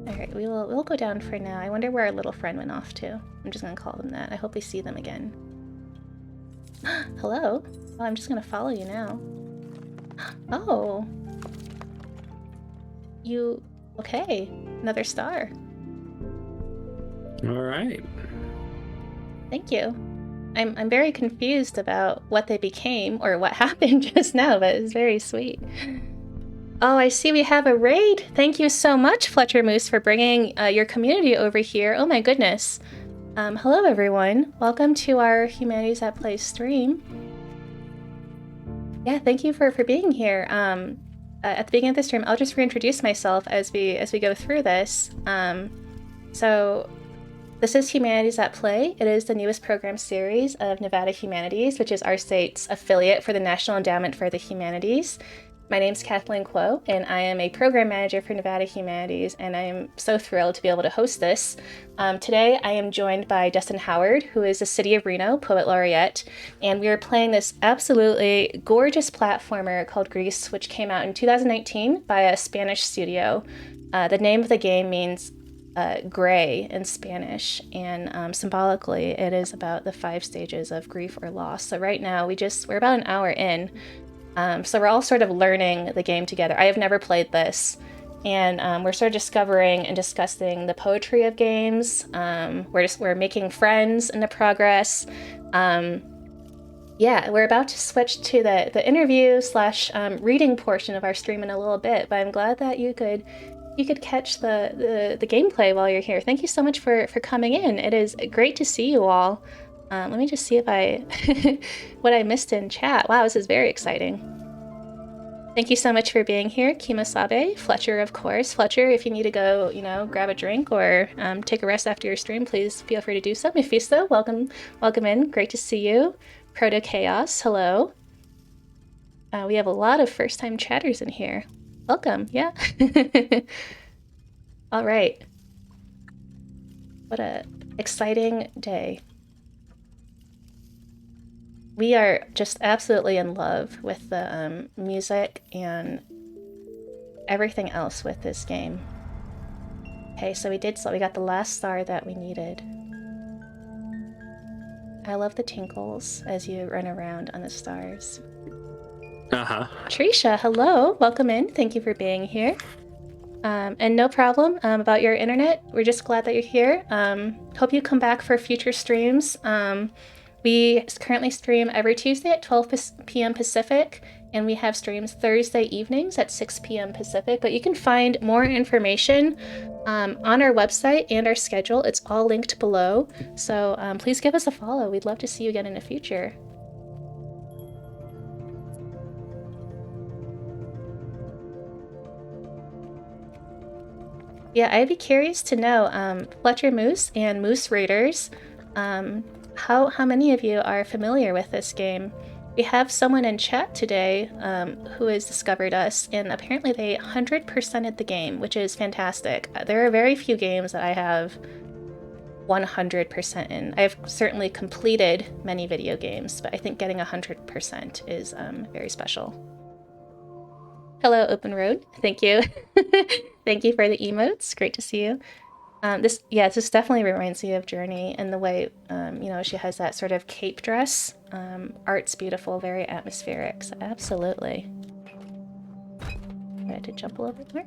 Alright, we'll go down for now. I wonder where our little friend went off to. I'm just gonna call them that. I hope we see them again. Hello? Oh, I'm just gonna follow you now. Oh. You... Okay. Another star. Alright. Thank you. I'm very confused about what they became or what happened just now, but it's very sweet. Oh, I see we have a raid. Thank you so much, Fletcher Moose, for bringing your community over here. Oh my goodness. Hello, everyone. Welcome to our Humanities at Play stream. Yeah, thank you for being here. At the beginning of the stream, I'll just reintroduce myself as we go through this. So this is Humanities at Play. It is the newest program series of Nevada Humanities, which is our state's affiliate for the National Endowment for the Humanities. My name's Kathleen Kuo, and I am a program manager for Nevada Humanities, and I am so thrilled to be able to host this. Today, I am joined by Dustin Howard, who is the City of Reno Poet Laureate, and we are playing this absolutely gorgeous platformer called Gris, which came out in 2019 by a Spanish studio. The name of the game means gray in Spanish, and symbolically, it is about the 5 stages of grief or loss. So right now, we're about an hour in. So we're all sort of learning the game together. I have never played this, and we're sort of discovering and discussing the poetry of games. We're making friends in the progress. Yeah, we're about to switch to the interview / reading portion of our stream in a little bit, but I'm glad that you could catch the gameplay while you're here. Thank you so much for coming in. It is great to see you all. Let me just see if I what I missed in chat. Wow, this is very exciting. Thank you so much for being here, Kimasabe, Fletcher, of course. Fletcher, if you need to go, grab a drink or take a rest after your stream, please feel free to do so. Mephisto, welcome in. Great to see you. Proto Chaos, hello. We have a lot of first-time chatters in here. Welcome, yeah. All right. What a exciting day. We are just absolutely in love with the music and everything else with this game. Okay, so we got the last star that we needed. I love the tinkles as you run around on the stars. Trisha, hello, welcome in. Thank you for being here. And no problem about your internet. We're just glad that you're here. Hope you come back for future streams. We currently stream every Tuesday at 12 p.m. Pacific, and we have streams Thursday evenings at 6 p.m. Pacific. But you can find more information on our website and our schedule. It's all linked below. So please give us a follow. We'd love to see you again in the future. Yeah, I'd be curious to know, Fletcher Moose and Moose Raiders, how many of you are familiar with this game? We have someone in chat today who has discovered us, and apparently they 100%ed the game, which is fantastic. There are very few games that I have 100% in. I've certainly completed many video games, but I think getting 100% is very special. Hello, Open Road. Thank you. Thank you for the emotes. Great to see you. This definitely reminds me of Journey in the way, she has that sort of cape dress. Art's beautiful, very atmospheric, so absolutely. I had to jump a little bit more.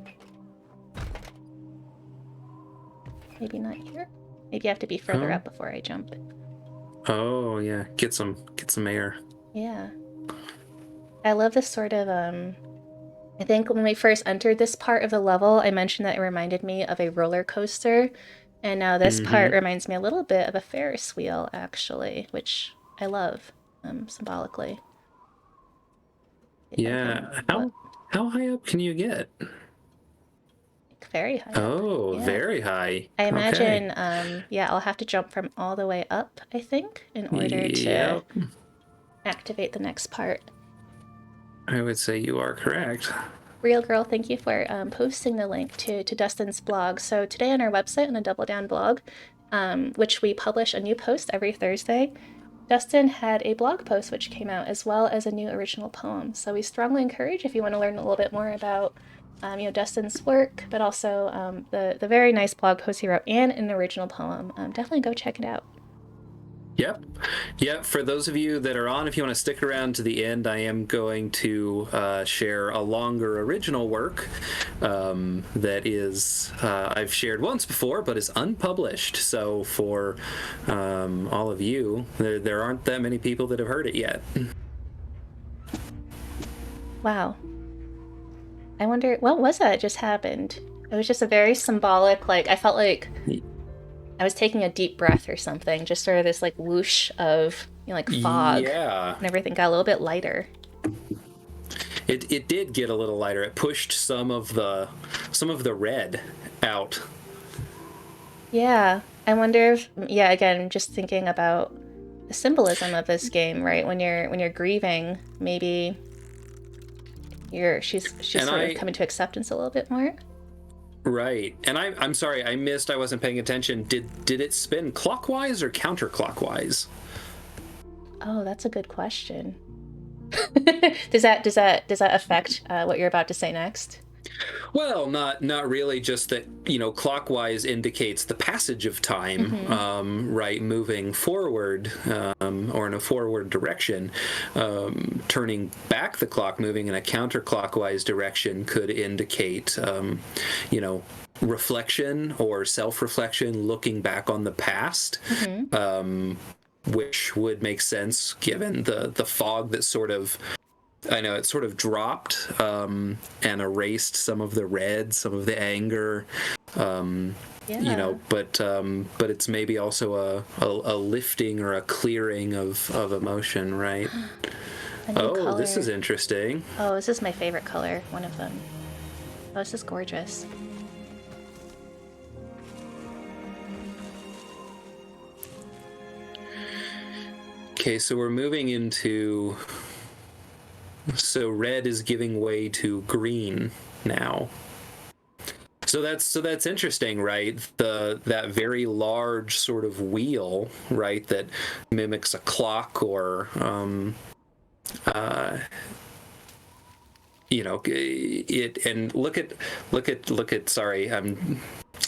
Maybe not here. Maybe I have to be further up before I jump. Oh yeah, get some air. Yeah. I love this sort of, I think when we first entered this part of the level, I mentioned that it reminded me of a roller coaster, and now this part reminds me a little bit of a Ferris wheel, actually, which I love, symbolically. Yeah, how high up can you get? Very high up. Oh, Yeah. Very high. I imagine, I'll have to jump from all the way up, I think, in order to activate the next part. I would say you are correct. Real Girl, thank you for posting the link to Dustin's blog. So today on our website, on the Double Down blog, which we publish a new post every Thursday, Dustin had a blog post which came out, as well as a new original poem. So we strongly encourage, if you want to learn a little bit more about Dustin's work, but also the very nice blog post he wrote and an original poem, definitely go check it out. Yep. For those of you that are on, if you want to stick around to the end, I am going to share a longer original work that is I've shared once before, but is unpublished. So for all of you, there aren't that many people that have heard it yet. Wow. I wonder, what was that just happened? It was just a very symbolic, I felt like I was taking a deep breath or something, just sort of this whoosh of fog. Yeah. And everything got a little bit lighter. It did get a little lighter. It pushed some of the red out. Yeah. I wonder if, again, just thinking about the symbolism of this game, right? When you're grieving, maybe she's And sort of coming to acceptance a little bit more. Right. And I'm sorry, I wasn't paying attention. Did it spin clockwise or counterclockwise? Oh, that's a good question. Does that affect what you're about to say next? Well, not really. Just that, clockwise indicates the passage of time, right? Moving forward, or in a forward direction. Turning back the clock, moving in a counterclockwise direction, could indicate, reflection or self-reflection, looking back on the past. Which would make sense given the fog that sort of, I know it sort of dropped and erased some of the red, some of the anger, but it's maybe also a lifting or a clearing of emotion, right? Oh, color. This is interesting. Oh, this is my favorite color, one of them. Oh, this is gorgeous. Okay, so we're moving into... So red is giving way to green now. So that's interesting, right? That very large sort of wheel, right, that mimics a clock or it, and look at sorry, I'm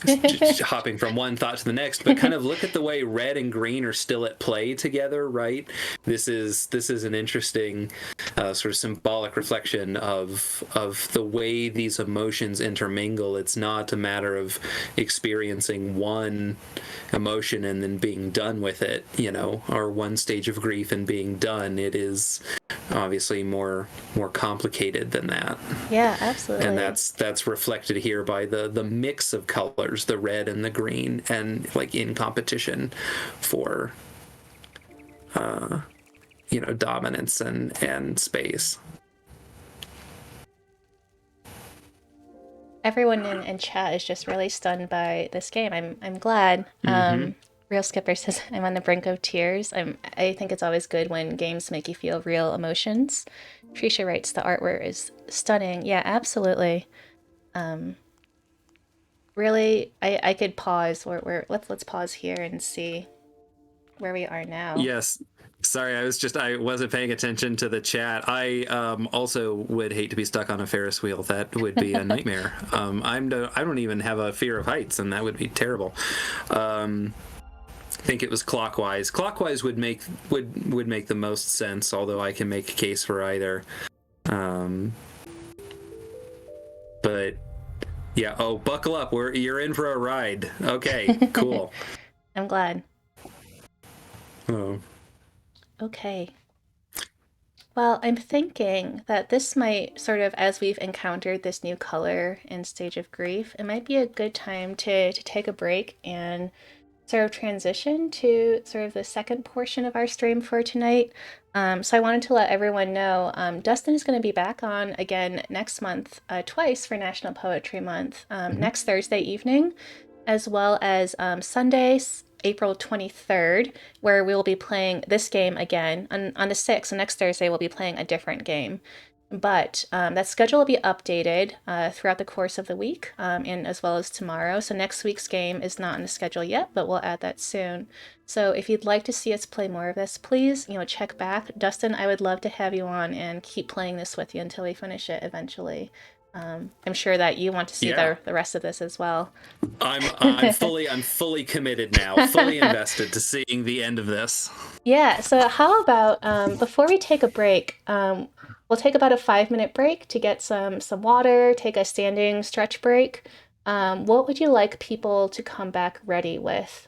just hopping from one thought to the next, but kind of look at the way red and green are still at play together, right? This is an interesting sort of symbolic reflection of the way these emotions intermingle. It's not a matter of experiencing one emotion and then being done with it, or one stage of grief and being done. It is obviously more complicated than that. Yeah, absolutely. And that's reflected here by the mix of colors, the red and the green, and like in competition for dominance and space. Everyone in chat is just really stunned by this game. I'm glad. Real Skipper says, I'm on the brink of tears. I think it's always good when games make you feel real emotions. Trisha writes, the artwork is stunning. Yeah, absolutely. Really, I could pause. Let's pause here and see where we are now. Yes. Sorry, I wasn't paying attention to the chat. I also would hate to be stuck on a Ferris wheel. That would be a nightmare. I don't even have a fear of heights, and that would be terrible. I think it was clockwise. Clockwise would make the most sense, although I can make a case for either. But yeah, buckle up. You're in for a ride. Okay, cool. I'm glad. Oh. Okay. Well, I'm thinking that this might sort of, as we've encountered this new color in Stage of Grief, it might be a good time to take a break and sort of transition to sort of the second portion of our stream for tonight. So I wanted to let everyone know Dustin is going to be back on again next month, twice for National Poetry Month, next Thursday evening, as well as Sunday, April 23rd, where we will be playing this game again. On the 6th, so next Thursday, we'll be playing a different game. But that schedule will be updated throughout the course of the week and as well as tomorrow. So next week's game is not on the schedule yet, but we'll add that soon. So if you'd like to see us play more of this, please, check back. Dustin, I would love to have you on and keep playing this with you until we finish it eventually. I'm sure that you want to see the rest of this as well. I'm fully committed now, fully invested to seeing the end of this. Yeah. So how about before we take a break, we'll take about a 5-minute break to get some water, take a standing stretch break. What would you like people to come back ready with?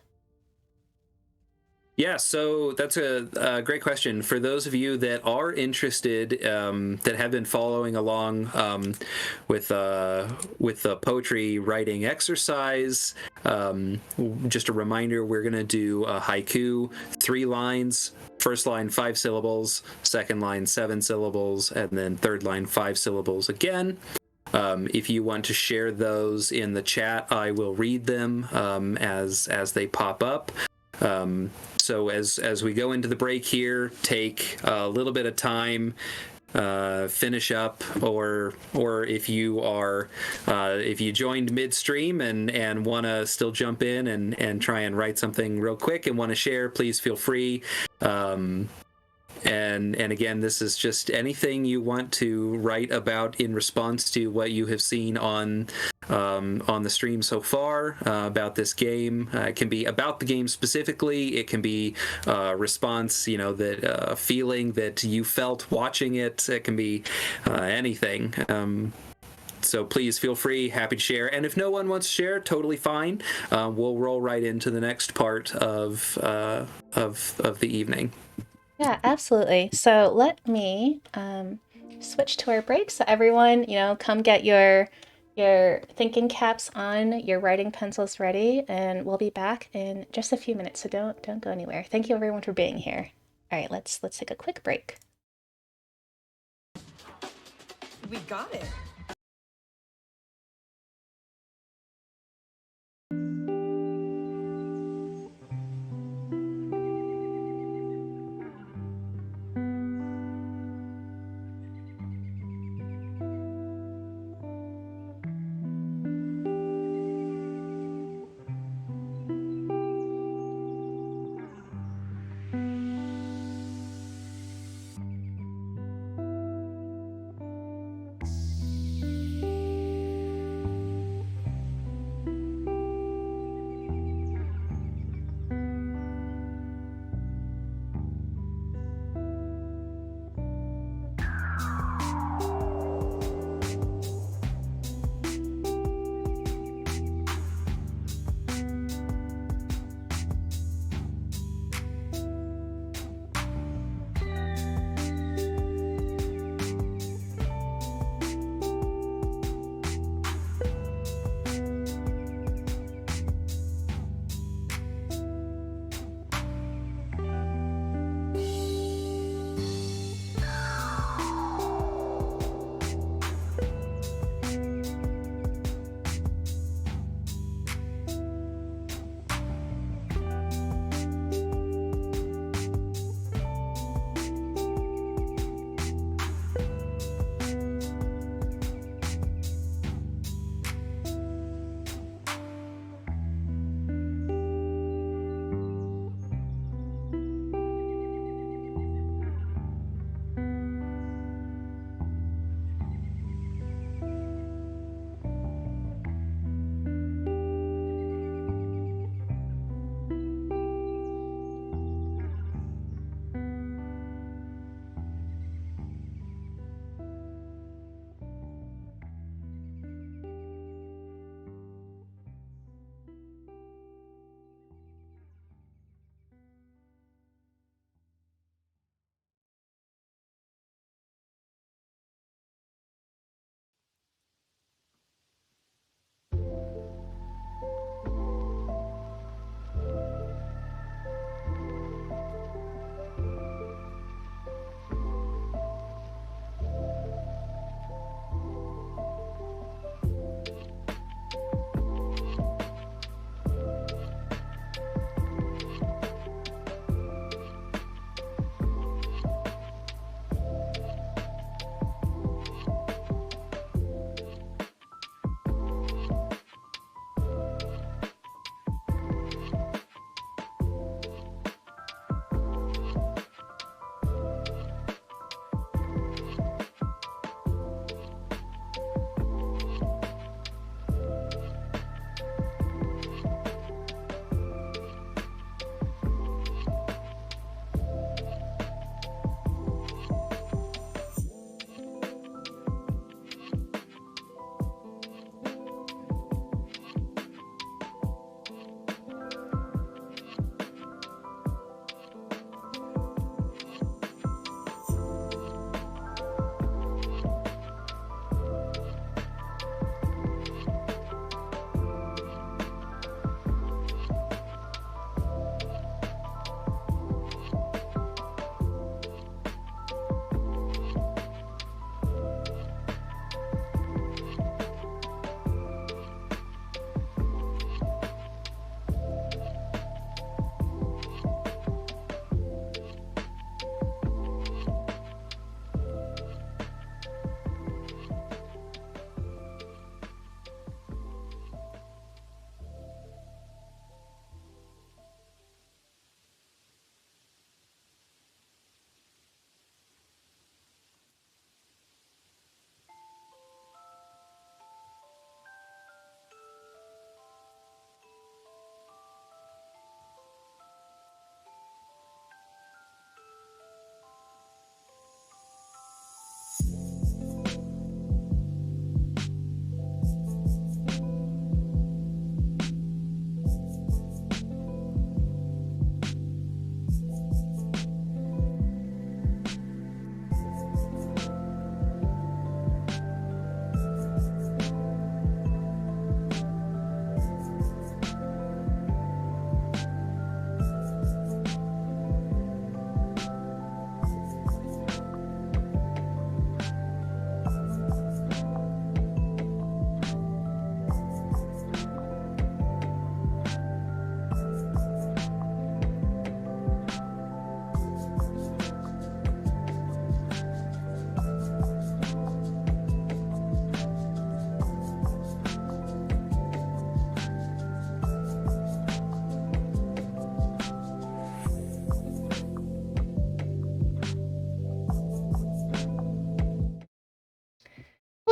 Yeah, so that's a great question. For those of you that are interested, that have been following along with the poetry writing exercise, just a reminder, we're going to do a haiku, 3 lines. First line 5 syllables, second line 7 syllables, and then third line 5 syllables again. If you want to share those in the chat, I will read them as they pop up. So as we go into the break here, take a little bit of time, finish up, or if you joined midstream and want to still jump in and try and write something real quick and want to share, please feel free. And again, this is just anything you want to write about in response to what you have seen on the stream so far about this game. It can be about the game specifically. It can be response, that feeling that you felt watching it. It can be anything. So please feel free, happy to share. And if no one wants to share, totally fine. We'll roll right into the next part of the evening. Yeah, absolutely. So let me switch to our break. So everyone, come get your thinking caps on, your writing pencils ready, and we'll be back in just a few minutes. So don't go anywhere. Thank you everyone for being here. All right, let's take a quick break. We got it.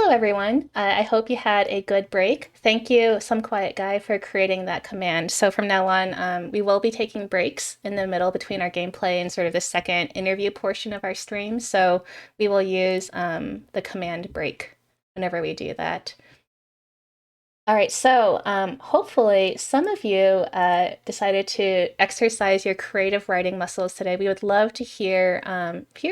hello, everyone. I hope you had a good break. Thank you, Some Quiet Guy, for creating that command. So from now on, we will be taking breaks in the middle between our gameplay and sort of the second interview portion of our stream. So we will use the command break whenever we do that. All right, so hopefully some of you decided to exercise your creative writing muscles today. We would love to hear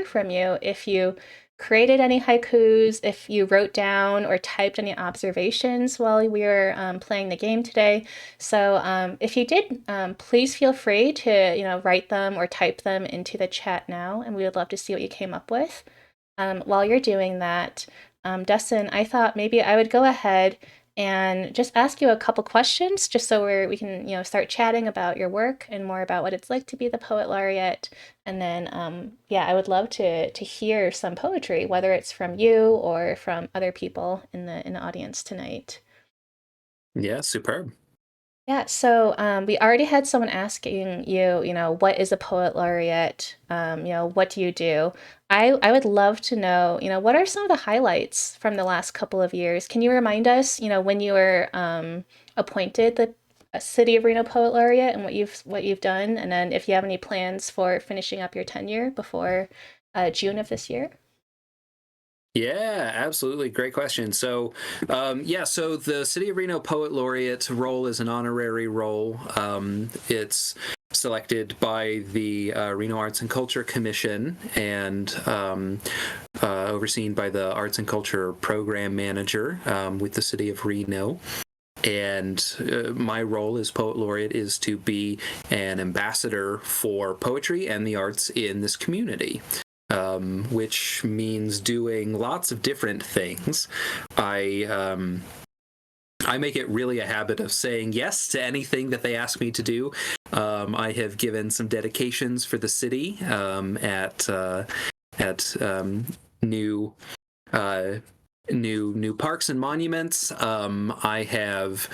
from you if you created any haikus, if you wrote down or typed any observations while we were playing the game today. So if you did, please feel free to write them or type them into the chat now, and we would love to see what you came up with. While you're doing that, Dustin, I thought maybe I would go ahead and just ask you a couple questions just so we can start chatting about your work and more about what it's like to be the Poet Laureate. And then I would love to hear some poetry, whether it's from you or from other people in the audience tonight. Yeah, superb. Yeah, so we already had someone asking you, what is a Poet Laureate? What do you do? I would love to know, what are some of the highlights from the last couple of years? Can you remind us, when you were appointed the City of Reno Poet Laureate and what you've done, and then if you have any plans for finishing up your tenure before June of this year? Yeah, absolutely. Great question. So, so the City of Reno Poet Laureate role is an honorary role. It's selected by the Reno Arts and Culture Commission and overseen by the Arts and Culture Program Manager with the City of Reno. And my role as Poet Laureate is to be an ambassador for poetry and the arts in this community. Which means doing lots of different things. I make it really a habit of saying yes to anything that they ask me to do. I have given some dedications for the city at new parks and monuments. I have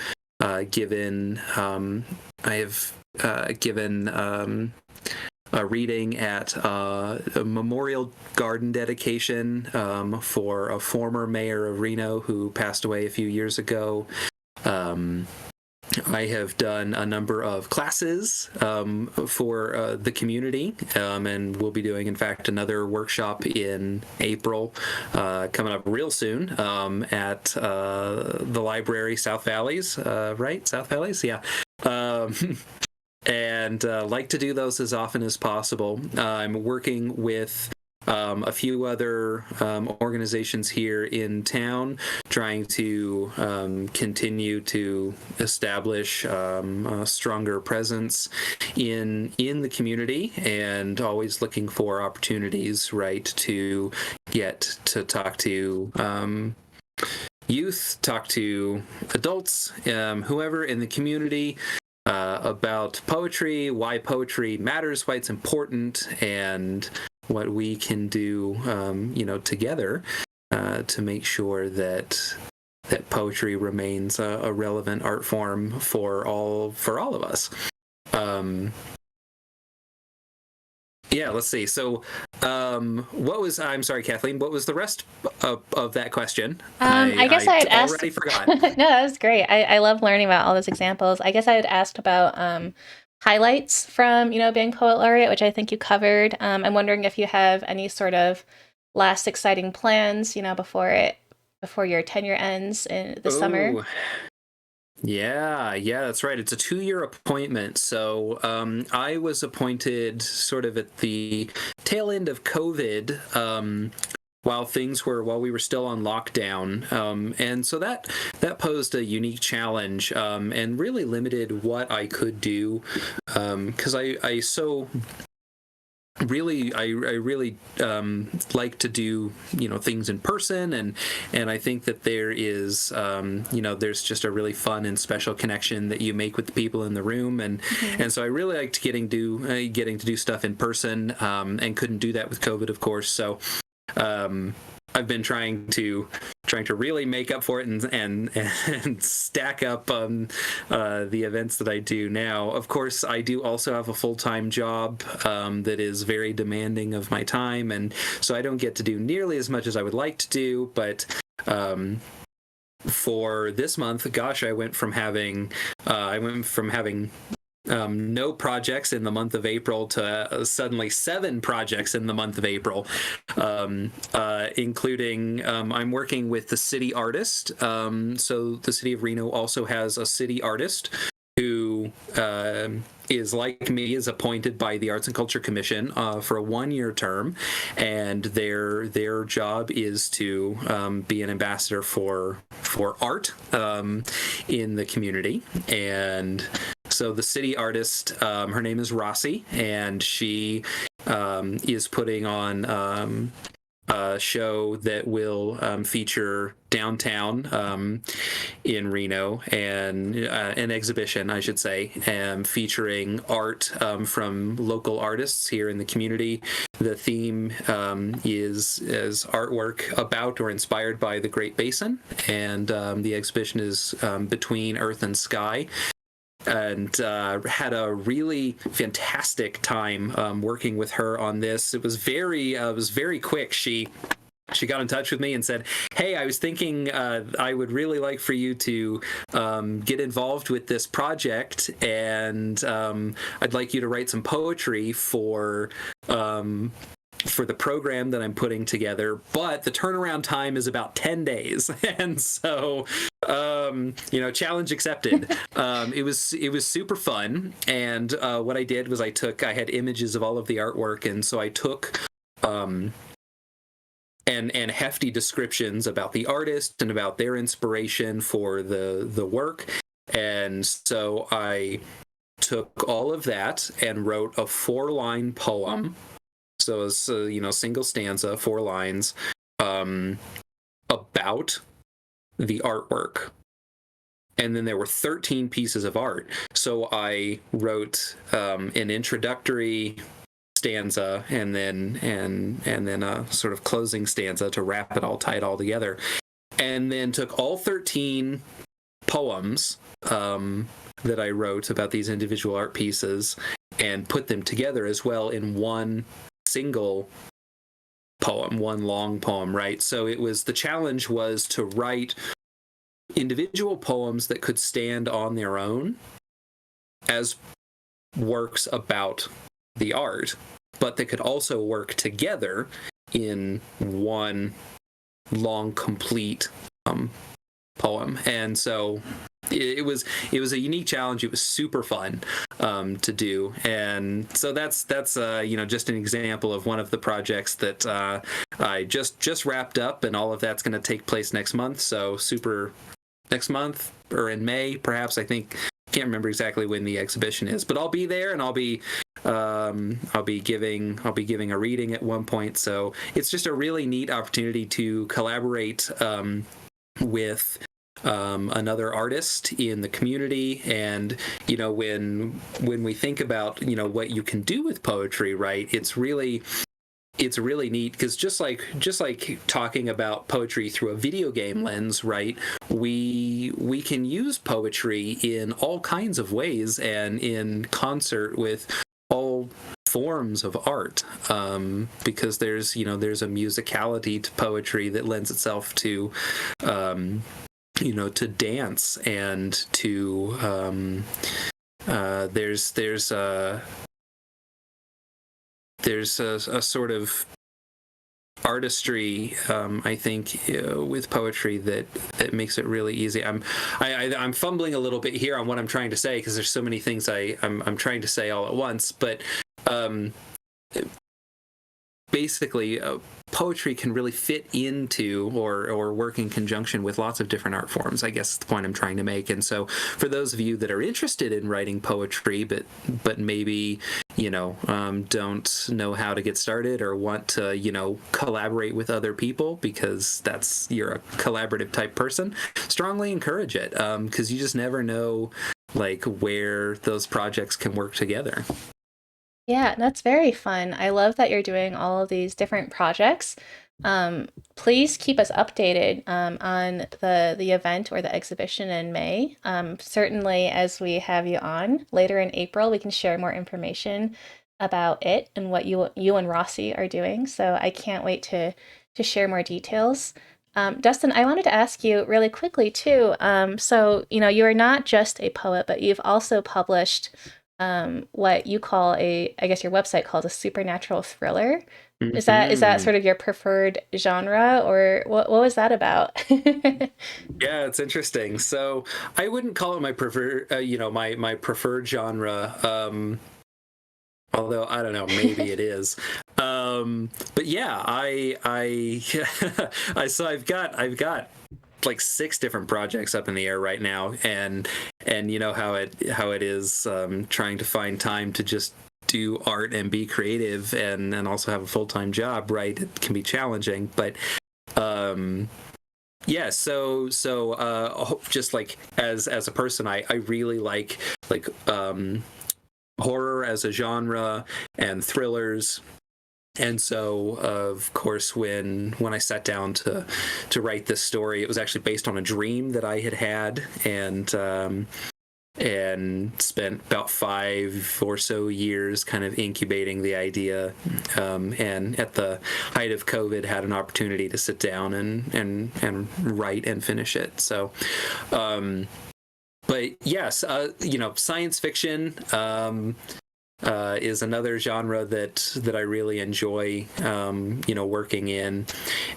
given a reading at a memorial garden dedication for a former mayor of Reno who passed away a few years ago. I have done a number of classes for the community, and we'll be doing, in fact, another workshop in April coming up real soon at the library, South Valleys, right? South Valleys? Yeah. And like to do those as often as possible. I'm working with a few other organizations here in town, trying to continue to establish a stronger presence in the community, and always looking for opportunities, right, to get to talk to youth, talk to adults, whoever in the community, about poetry, why poetry matters, why it's important, and what we can do, together to make sure that poetry remains a relevant art form for all of us. Let's see. So, I'm sorry, Kathleen, what was the rest of that question? I guess I had asked. Already forgot. No, that was great. I love learning about all those examples. I guess I had asked about highlights from, being Poet Laureate, which I think you covered. I'm wondering if you have any sort of last exciting plans, before your tenure ends in the summer. Yeah, that's right. It's a 2-year appointment. So I was appointed sort of at the tail end of COVID, while we were still on lockdown. And so that posed a unique challenge and really limited what I could do, because I really like to do things in person, and I think that there is there's just a really fun and special connection that you make with the people in the room, and so I really liked getting to do stuff in person, and couldn't do that with COVID, of course. So I've been trying to really make up for it and stack up the events that I do now. Of course, I do also have a full-time job that is very demanding of my time, and so I don't get to do nearly as much as I would like to do, but For this month, gosh, I went from having no projects in the month of April to suddenly 7 projects in the month of April, including I'm working with the city artist. So the city of Reno also has a city artist who is like me, is appointed by the Arts and Culture Commission for a 1-year term, and their job is to be an ambassador for art in the community. And so the city artist, her name is Rossi, and she is putting on a show that will feature downtown in Reno, and an exhibition, I should say, featuring art from local artists here in the community. The theme is artwork about or inspired by the Great Basin, and the exhibition is Between Earth and Sky. And had a really fantastic time working with her on this. It was very quick. She got in touch with me and said, "Hey, I was thinking I would really like for you to get involved with this project, and I'd like you to write some poetry for the program that I'm putting together, but the turnaround time is about 10 days. And so, challenge accepted. It was super fun. And what I did was I had images of all of the artwork. And so I took, and hefty descriptions about the artist and about their inspiration for the work. And so I took all of that and wrote a 4-line poem. So it's single stanza, 4 lines, about the artwork. And then there were 13 pieces of art. So I wrote an introductory stanza and then a sort of closing stanza to wrap it all, tie it all together. And then took all 13 poems that I wrote about these individual art pieces and put them together as well in one single poem, one long poem, right? So the challenge was to write individual poems that could stand on their own as works about the art, but that could also work together in one long, complete poem. And so it was a unique challenge. It was super fun to do, and so that's just an example of one of the projects that I just wrapped up, and all of that's going to take place next month. So super next month or in May, perhaps. I can't remember exactly when the exhibition is, but I'll be there, and I'll be giving a reading at one point. So it's just a really neat opportunity to collaborate with another artist in the community. And when we think about what you can do with poetry, right, it's really neat, because just like talking about poetry through a video game lens, right, we can use poetry in all kinds of ways and in concert with all forms of art, because there's a musicality to poetry that lends itself to to dance, and to there's a sort of artistry, I think, with poetry that makes it really easy. I'm fumbling a little bit here on what I'm trying to say, because there's so many things I'm trying to say all at once, but basically, poetry can really fit into or work in conjunction with lots of different art forms, I guess is the point I'm trying to make. And so for those of you that are interested in writing poetry, but maybe, don't know how to get started, or want to, collaborate with other people because you're a collaborative type person, strongly encourage it, because you just never know, where those projects can work together. Yeah, that's very fun. I love that you're doing all of these different projects. Please keep us updated on the event or the exhibition in May. Certainly, as we have you on later in April, we can share more information about it and what you and Rossi are doing. So I can't wait to share more details. Dustin, I wanted to ask you really quickly too. So, you are not just a poet, but you've also published what you call I guess your website calls a supernatural thriller. Is that Mhm. sort of your preferred genre, or what was that about? Yeah, it's interesting. So I wouldn't call it my preferred, my preferred genre. Although I don't know, maybe it is. But yeah, so I've got like six different projects up in the air right now, and you know how it is, trying to find time to just do art and be creative and also have a full-time job, right? It can be challenging, but um yeah, just like as a person, I really like horror as a genre and thrillers. And so, of course, when I sat down to write this story, it was actually based on a dream that I had, and spent about 5 or so years kind of incubating the idea. And at the height of COVID, had an opportunity to sit down and write and finish it. So, but yes, science fiction. Is another genre that I really enjoy, working in,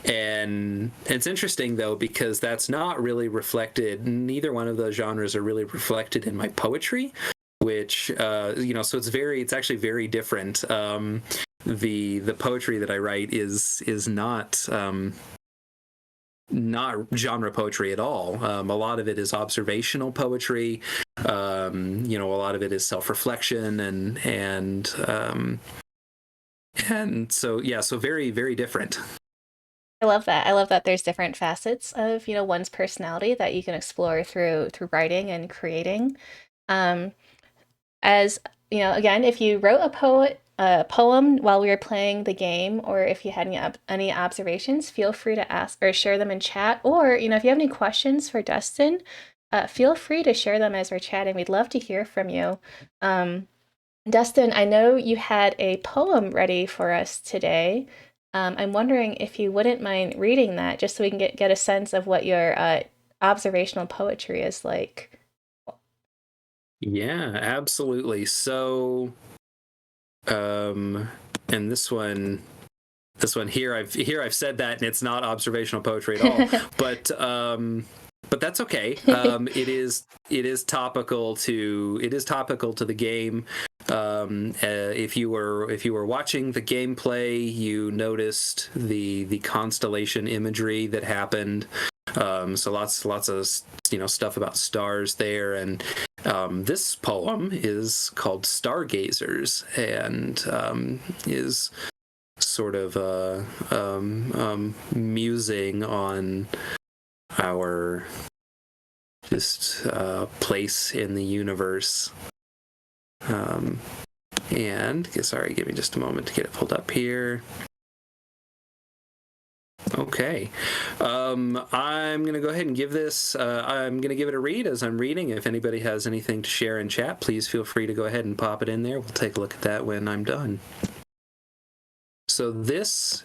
and it's interesting though because that's not really reflected. Neither one of those genres are really reflected in my poetry, which so it's actually very different. The poetry that I write is not genre poetry at all. A lot of it is observational poetry. A lot of it is self-reflection and so yeah, so very, very different. I love that. I love that there's different facets of, one's personality that you can explore through writing and creating. Um, as again, if you wrote a poem while we were playing the game, or if you had any observations, feel free to ask or share them in chat. Or if you have any questions for Dustin, feel free to share them as we're chatting. We'd love to hear from you. Dustin, I know you had a poem ready for us today. I'm wondering if you wouldn't mind reading that, just so we can get a sense of what your observational poetry is like. Yeah, absolutely. So, and this one here, I've said that, and it's not observational poetry at all. But that's okay. It is topical to the game. If you were watching the gameplay, you noticed the constellation imagery that happened. So lots of stuff about stars there, and this poem is called Stargazers, and is sort of musing on our just place in the universe. And sorry, give me just a moment to get it pulled up here. Okay. I'm going to go ahead and give this, I'm going to give it a read as I'm reading. If anybody has anything to share in chat, please feel free to go ahead and pop it in there. We'll take a look at that when I'm done. So this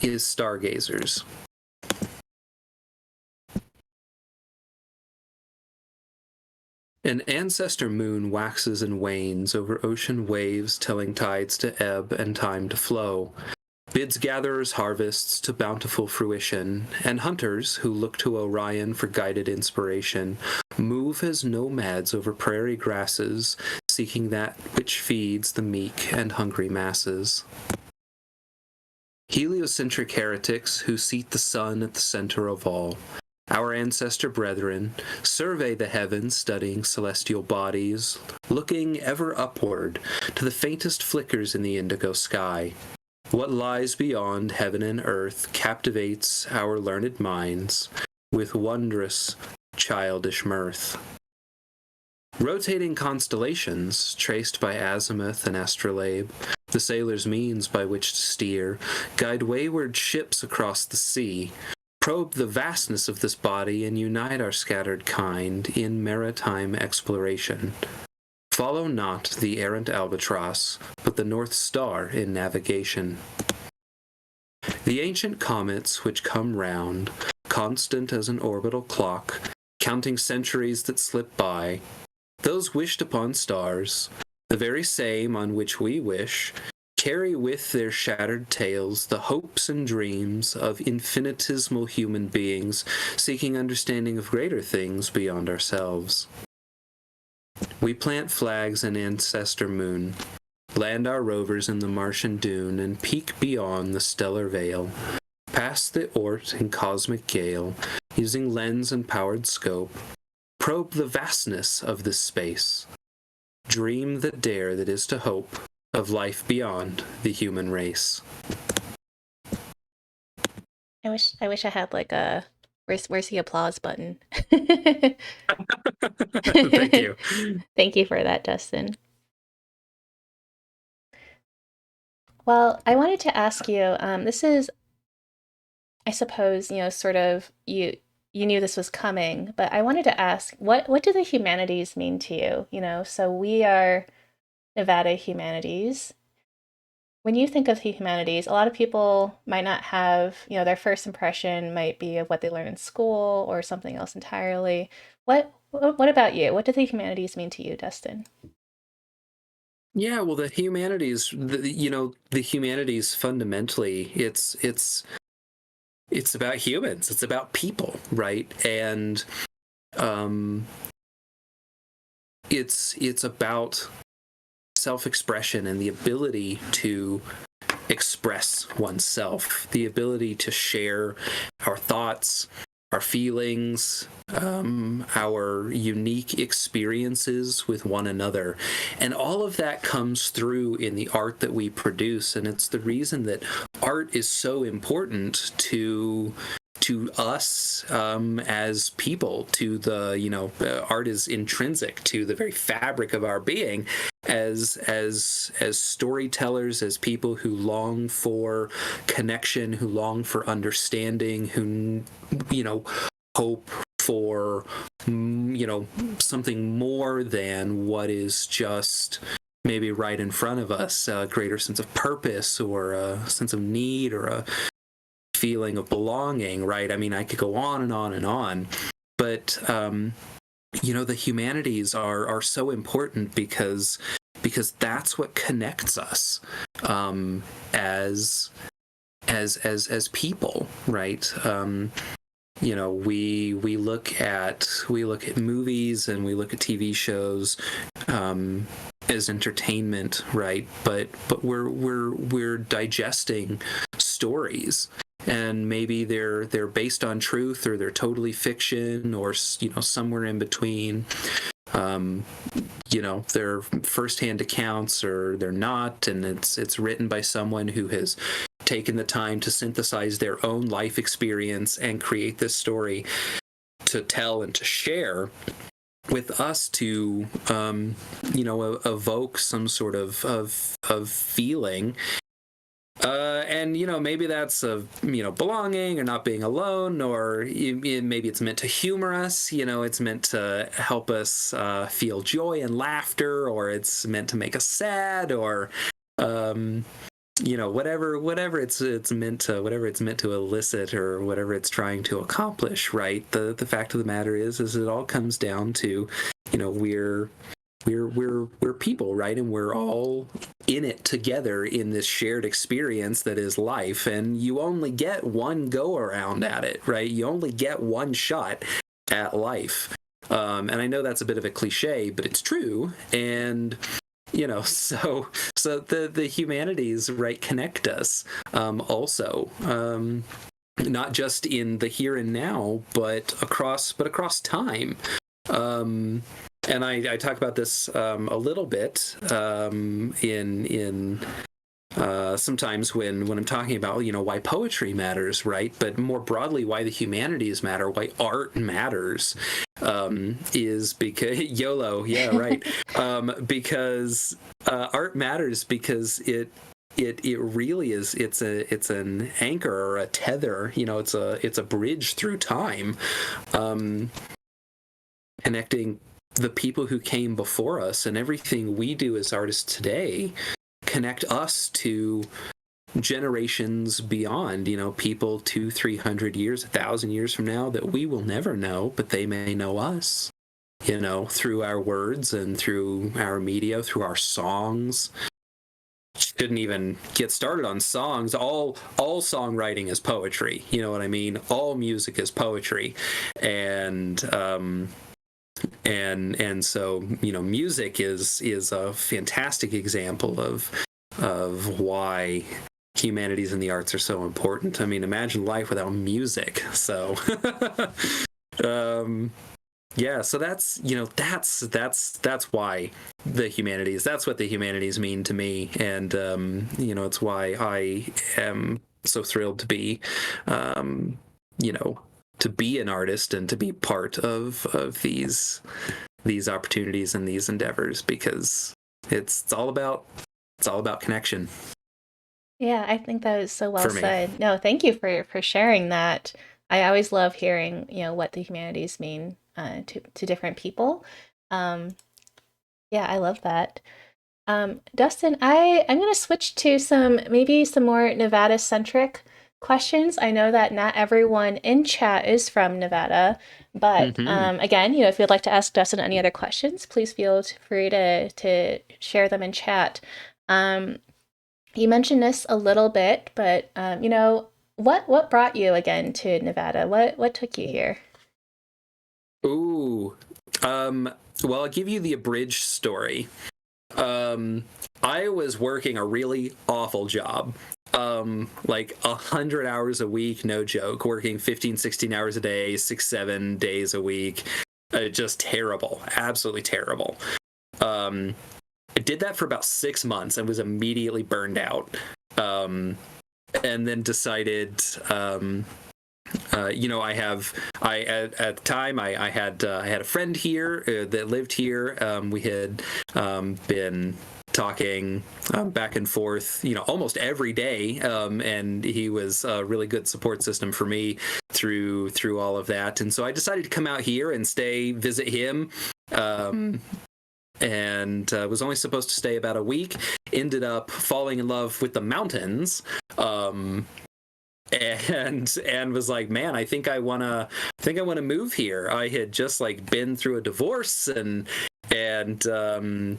is Stargazers. An ancestor moon waxes and wanes over ocean waves, telling tides to ebb and time to flow, bids gatherers' harvests to bountiful fruition, and hunters who look to Orion for guided inspiration move as nomads over prairie grasses, seeking that which feeds the meek and hungry masses. Heliocentric heretics who seat the sun at the center of all, our ancestor brethren, survey the heavens, studying celestial bodies, looking ever upward to the faintest flickers in the indigo sky. What lies beyond heaven and earth captivates our learned minds with wondrous, childish mirth. Rotating constellations, traced by azimuth and astrolabe, the sailor's means by which to steer, guide wayward ships across the sea, probe the vastness of this body and unite our scattered kind in maritime exploration. Follow not the errant albatross, but the North Star in navigation. The ancient comets which come round, constant as an orbital clock, counting centuries that slip by, those wished upon stars, the very same on which we wish, carry with their shattered tails the hopes and dreams of infinitesimal human beings seeking understanding of greater things beyond ourselves. We plant flags in ancestor moon, land our rovers in the Martian dune, and peek beyond the stellar veil, past the Oort and cosmic gale, using lens and powered scope, probe the vastness of this space, dream the dare that is to hope of life beyond the human race. I wish I had like a where's the applause button? Thank you. Thank you for that, Dustin. Well, I wanted to ask you, this is, I suppose, sort of you knew this was coming, but I wanted to ask, what do the humanities mean to you? So we are Nevada Humanities. When you think of the humanities, a lot of people might not have, their first impression might be of what they learn in school or something else entirely. What about you? What do the humanities mean to you, Dustin? Yeah, well, the humanities, the humanities fundamentally, it's about humans. It's about people, right? And it's about self-expression and the ability to express oneself, the ability to share our thoughts, our feelings, our unique experiences with one another. And all of that comes through in the art that we produce. And it's the reason that art is so important to us as people, to the, art is intrinsic to the very fabric of our being as storytellers, as people who long for connection, who long for understanding, who, hope for, something more than what is just maybe right in front of us, a greater sense of purpose or a sense of need or a feeling of belonging, right? I mean, I could go on and on and on, but the humanities are so important because that's what connects us as people, right? We look at movies and we look at TV shows as entertainment, right? But we're digesting stories. And maybe they're based on truth, or they're totally fiction, or somewhere in between. They're firsthand accounts, or they're not, and it's written by someone who has taken the time to synthesize their own life experience and create this story to tell and to share with us to evoke some sort of feeling. And maybe that's belonging or not being alone, or maybe it's meant to humor us. It's meant to help us feel joy and laughter, or it's meant to make us sad, or whatever it's meant to elicit, or whatever it's trying to accomplish. Right. The fact of the matter is it all comes down to we're people, right? And we're all in it together in this shared experience that is life. And you only get one go around at it, right? You only get one shot at life. And I know that's a bit of a cliche, but it's true. And so the humanities, right, connect us also. Not just in the here and now, but across time. And I talk about this a little bit in sometimes when I'm talking about why poetry matters, right? But more broadly, why the humanities matter, why art matters, is because YOLO, yeah, right. Because art matters because it really is. It's an anchor or a tether. It's a bridge through time, connecting the people who came before us, and everything we do as artists today connect us to generations beyond, people 200-300 years, 1,000 years from now that we will never know, but they may know us, through our words and through our media, through our songs. Shouldn't even get started on songs. All songwriting is poetry. You know what I mean? All music is poetry, and so music is a fantastic example of why humanities and the arts are so important. I mean, imagine life without music. So yeah, so that's why the humanities, that's what the humanities mean to me. And it's why I am so thrilled to be to be an artist and to be part of these opportunities and these endeavors, because it's all about connection. Yeah, I think that is so well said. No, thank you for sharing that. I always love hearing, what the humanities mean to different people. Yeah, I love that. Dustin, I'm going to switch to maybe some more Nevada-centric questions. I know that not everyone in chat is from Nevada, but again, if you'd like to ask Dustin any other questions, please feel free to share them in chat. You mentioned this a little bit, but what brought you again to Nevada? What took you here? Ooh, well, I'll give you the abridged story. I was working a really awful job, like 100 hours a week, no joke, working 15, 16 hours a day, 6, 7 days a week. Just terrible, absolutely terrible. I did that for about 6 months and was immediately burned out. And then decided, at the time I had a friend here that lived here. We had been talking back and forth, almost every day, and he was a really good support system for me through all of that. And so I decided to come out here and visit him. And was only supposed to stay about a week. Ended up falling in love with the mountains. And was like, man, I think I wanna move here. I had just been through a divorce and didn't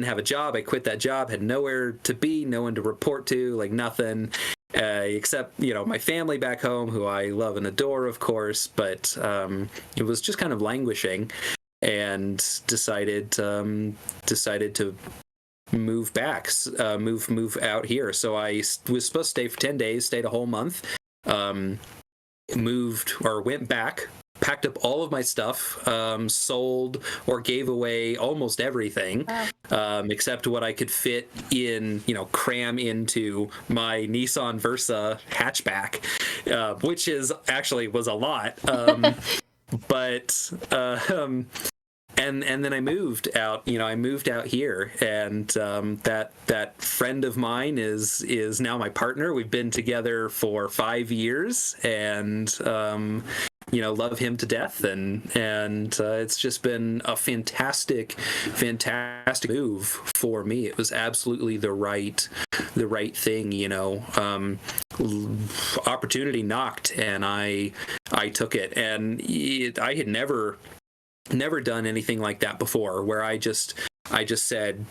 have a job. I quit that job, had nowhere to be, no one to report to, nothing, except my family back home, who I love and adore, of course. But it was just kind of languishing, and decided to move back, move out here. So I was supposed to stay for 10 days, stayed a whole month, went back, packed up all of my stuff, sold or gave away almost everything, except what I could fit in, cram into my Nissan Versa hatchback, which was a lot. But and then I moved out. I moved out here, and that friend of mine is now my partner. We've been together for 5 years, and love him to death. And it's just been a fantastic move for me. It was absolutely the right thing. Opportunity knocked, and I took it. And I had never done anything like that before, where I just said,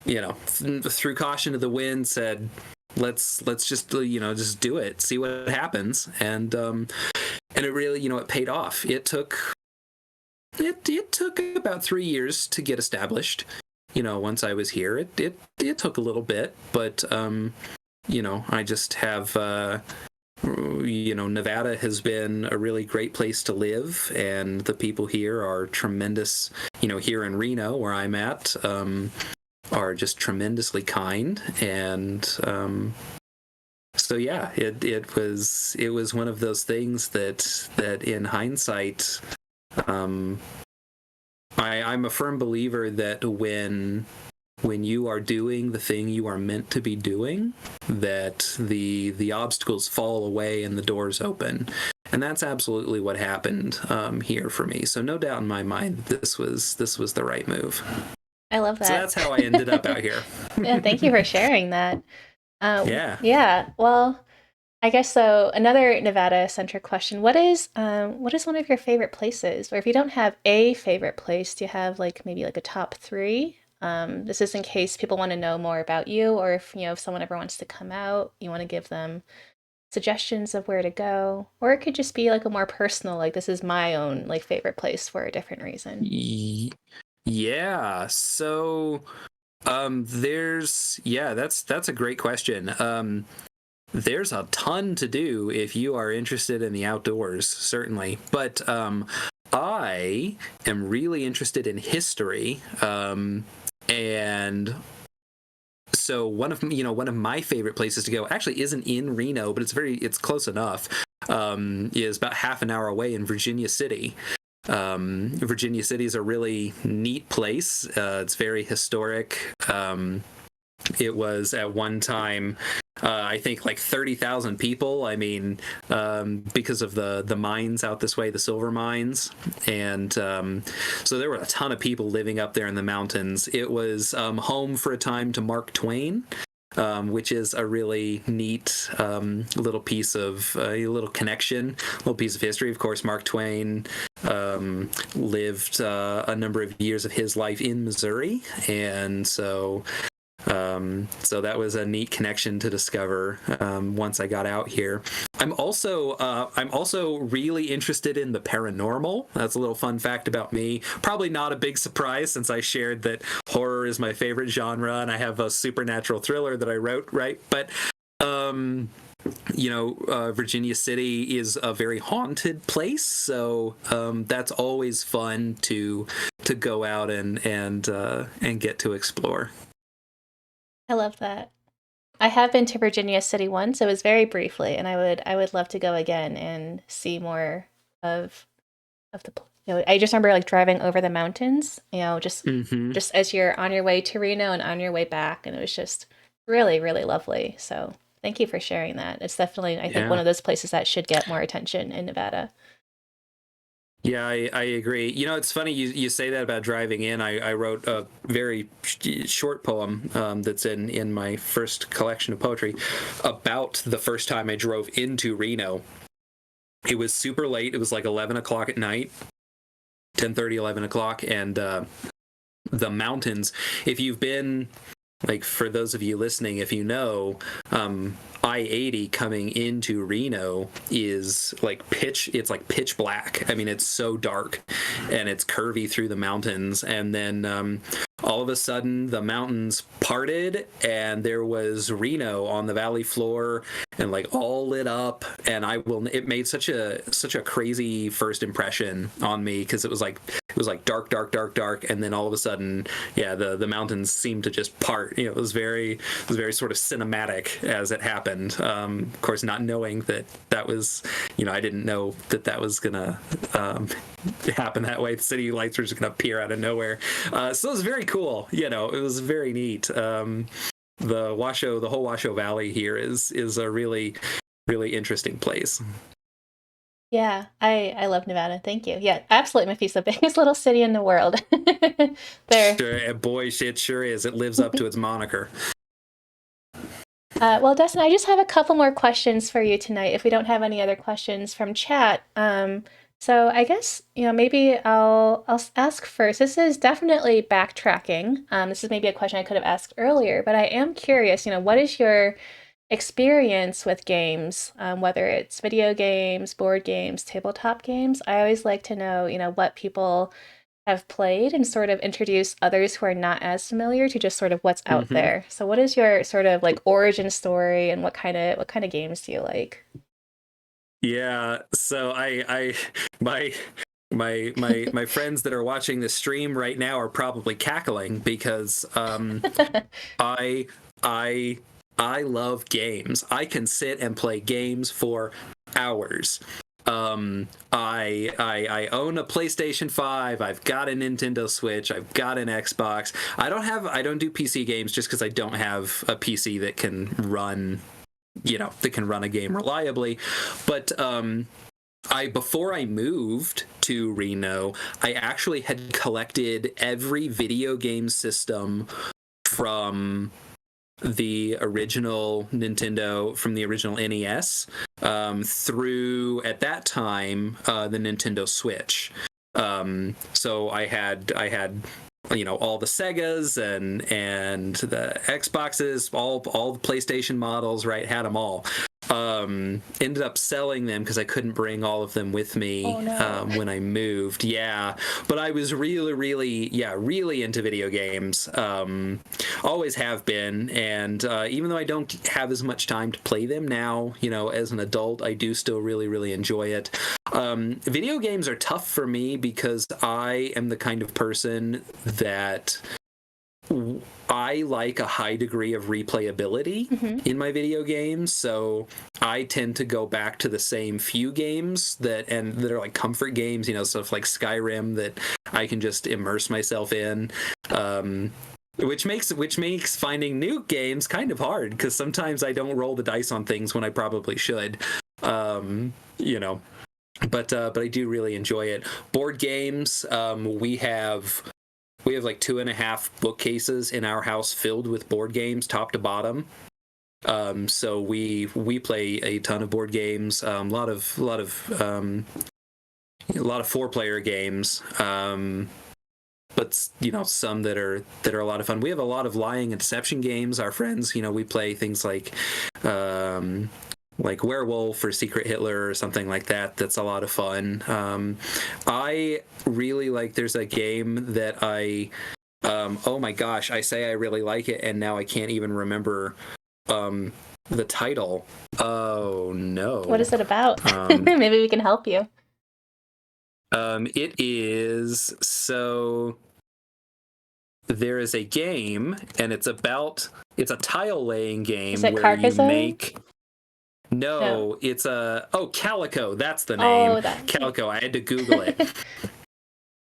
threw caution to the wind, said, let's just just do it, see what happens. And it really, it paid off. It took about 3 years to get established. Once I was here, it took a little bit, but I just have Nevada has been a really great place to live, and the people here are tremendous. Here in Reno, where I'm at, are just tremendously kind. And so yeah, it was one of those things that in hindsight, I'm a firm believer that when you are doing the thing you are meant to be doing, that the obstacles fall away and the doors open. And that's absolutely what happened here for me. So no doubt in my mind that this was the right move. I love that. So that's how I ended up out here. Yeah, thank you for sharing that. Yeah. Yeah. Well, I guess so. Another Nevada-centric question. What is one of your favorite places? Or if you don't have a favorite place, do you have like maybe like a top three? This is in case people want to know more about you, or if if someone ever wants to come out, you want to give them suggestions of where to go. Or it could just be like a more personal, like this is my own like favorite place for a different reason. Yeah. So that's a great question. There's a ton to do if you are interested in the outdoors, certainly. But I am really interested in history, and so one of my favorite places to go actually isn't in Reno, but it's close enough. Is about half an hour away in Virginia City. Virginia City is a really neat place. It's very historic. It was at one time, I think, like 30,000 people. I mean, because of the mines out this way, the silver mines, and so there were a ton of people living up there in the mountains. It was home for a time to Mark Twain. Which is a really neat little piece of a little connection, little piece of history. Of course, Mark Twain lived a number of years of his life in Missouri, and so that was a neat connection to discover once I got out here. I'm also really interested in the paranormal. That's a little fun fact about me. Probably not a big surprise since I shared that horror is my favorite genre and I have a supernatural thriller that I wrote, right? But Virginia City is a very haunted place, so that's always fun to go out and get to explore. I love that. I have been to Virginia City once. It was very briefly, and I would love to go again and see more of the. I just remember like driving over the mountains. Mm-hmm. Just as you're on your way to Reno and on your way back, and it was just really really lovely. So thank you for sharing that. It's definitely I think one Yeah. of those places that should get more attention in Nevada. Yeah, I agree. You know, it's funny you say that about driving in. I wrote a very short poem that's in my first collection of poetry about the first time I drove into Reno. It was super late. It was like 11 o'clock at night, 10:30, 11 o'clock. And the mountains, if you've been, like for those of you listening, if you know, I-80 coming into Reno is like it's like pitch black. I mean, it's so dark and it's curvy through the mountains. And then all of a sudden the mountains parted and there was Reno on the valley floor and like all lit up. And it made such a crazy first impression on me because it was like dark, dark, dark, dark, and then all of a sudden, yeah, the mountains seemed to just part. It was very sort of cinematic as it happened. Of course, not knowing that was, I didn't know that was gonna happen that way. The city lights were just gonna appear out of nowhere. So it was very cool. It was very neat. The whole Washoe Valley here is a really, really interesting place. Yeah, I love Nevada. Thank you. Yeah, absolutely, Mephisto, biggest little city in the world. There. Sure, and boy, it sure is. It lives up to its moniker. Well, Dustin, I just have a couple more questions for you tonight if we don't have any other questions from chat. So I guess, maybe I'll ask first. This is definitely backtracking. This is maybe a question I could have asked earlier, but I am curious, what is your experience with games, whether it's video games, board games, tabletop games? I always like to know, what people have played and sort of introduce others who are not as familiar to just sort of what's out Mm-hmm. there. So what is your sort of like origin story and what kind of games do you like? Yeah, so my friends that are watching this stream right now are probably cackling because I I I love games. I can sit and play games for hours. I own a PlayStation 5. I've got a Nintendo Switch. I've got an Xbox. I don't do PC games just because I don't have a PC that can run a game reliably. But before I moved to Reno, I actually had collected every video game system from the original Nintendo, from the original NES, through at that time the Nintendo Switch. So I had all the Segas and the Xboxes, all the PlayStation models, right? Had them all. Ended up selling them because I couldn't bring all of them with me when I moved. Yeah, but I was really into video games. Always have been, and even though I don't have as much time to play them now, as an adult, I do still really enjoy it. Video games are tough for me because I am the kind of person that I like a high degree of replayability in my video games, so I tend to go back to the same few games that are like comfort games, stuff like Skyrim that I can just immerse myself in. Which makes finding new games kind of hard because sometimes I don't roll the dice on things when I probably should. But I do really enjoy it. Board games, we have like 2.5 bookcases in our house filled with board games, top to bottom. So we play a ton of board games, a lot of 4-player games, but some that are a lot of fun. We have a lot of lying and deception games. Our friends, we play things like Werewolf or Secret Hitler or something like that. That's a lot of fun. I really like, there's a game that oh my gosh, I say I really like it and now I can't even remember the title. Oh no. What is it about? Maybe we can help you. It is, so there is a game and it's a tile laying game is it where Carcassonne? you make No, it's Calico. That's the name. Calico. I had to Google it.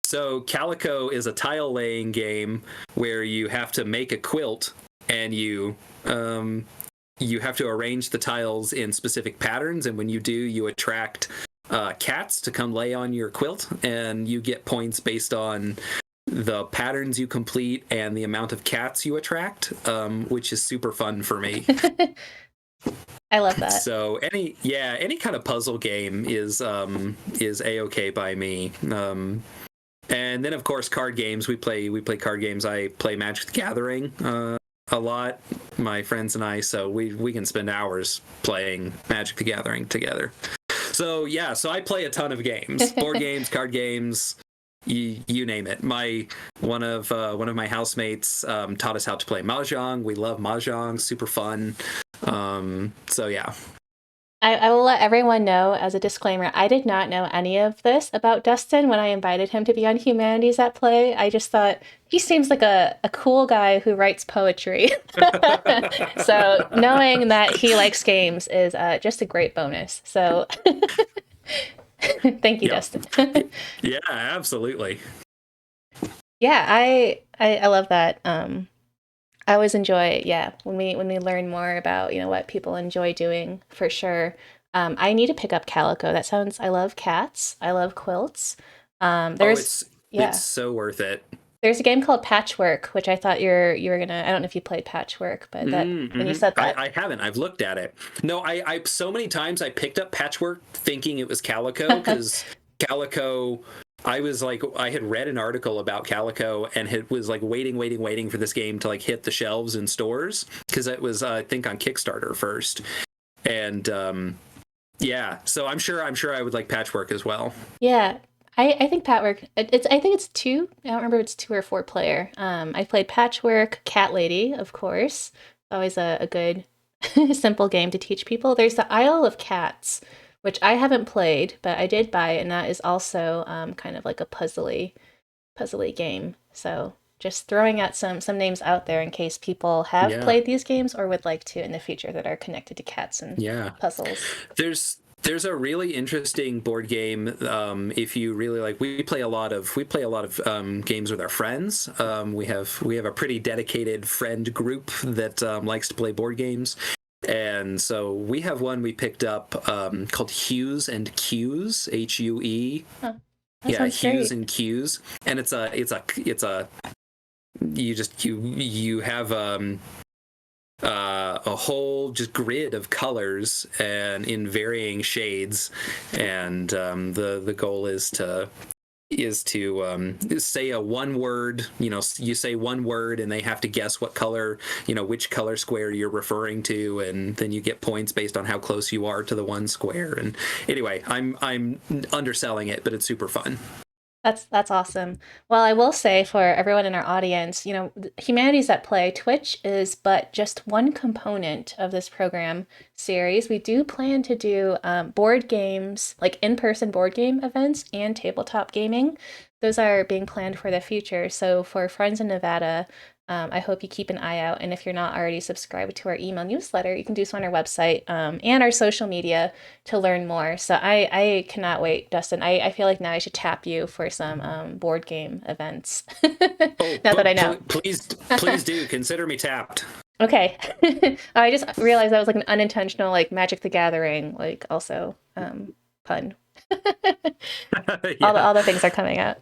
So Calico is a tile laying game where you have to make a quilt and you have to arrange the tiles in specific patterns, and when you do, you attract cats to come lay on your quilt, and you get points based on the patterns you complete and the amount of cats you attract, which is super fun for me. I love that. So any kind of puzzle game is a-okay by me. And then of course card games. We play card games. I play Magic the Gathering a lot, my friends and I. So we can spend hours playing Magic the Gathering together. So yeah, so I play a ton of games, board games, card games. You name it. One of my housemates taught us how to play mahjong. We love mahjong, super fun. So yeah. I will let everyone know as a disclaimer, I did not know any of this about Dustin when I invited him to be on Humanities at Play. I just thought he seems like a cool guy who writes poetry. So knowing that he likes games is just a great bonus. So thank you, Dustin. Yeah, absolutely. Yeah, I love that. I always enjoy, when we learn more about, what people enjoy doing, for sure. I need to pick up Calico. I love cats. I love quilts. It's so worth it. There's a game called Patchwork, which I thought you were gonna. I don't know if you played Patchwork, but when you said that, I haven't. I've looked at it. No, I so many times I picked up Patchwork thinking it was Calico because Calico. I was like, I had read an article about Calico and was like waiting for this game to like hit the shelves in stores because it was I think on Kickstarter first, and so I'm sure I would like Patchwork as well. Yeah. I think Patchwork. I think it's 2. I don't remember if it's 2 or 4 player. I played Patchwork, Cat Lady, of course. Always a good, simple game to teach people. There's the Isle of Cats, which I haven't played, but I did buy it, and that is also kind of like a puzzly game. So just throwing out some names out there in case people have played these games or would like to in the future that are connected to cats and puzzles. There's a really interesting board game if you really like. We play a lot of games with our friends. We have a pretty dedicated friend group that likes to play board games. And so we have one we picked up called Hues and Cues, Hue. Huh. Hues great. and Cues, and it's a you have a whole just grid of colors and in varying shades, and the goal is to say a one word. You say one word and they have to guess what color, which color square you're referring to, and then you get points based on how close you are to the one square. And anyway, I'm underselling it, but it's super fun. That's awesome. Well, I will say for everyone in our audience, Humanities at Play, Twitch is but just one component of this program series. We do plan to do board games, like in-person board game events and tabletop gaming. Those are being planned for the future. So for friends in Nevada, I hope you keep an eye out. And if you're not already subscribed to our email newsletter, you can do so on our website and our social media to learn more. So I cannot wait, Dustin. I feel like now I should tap you for some board game events. Now that I know. Please do. Consider me tapped. Okay. I just realized that was like an unintentional, like Magic the Gathering, like also pun. Yeah. All the things are coming out.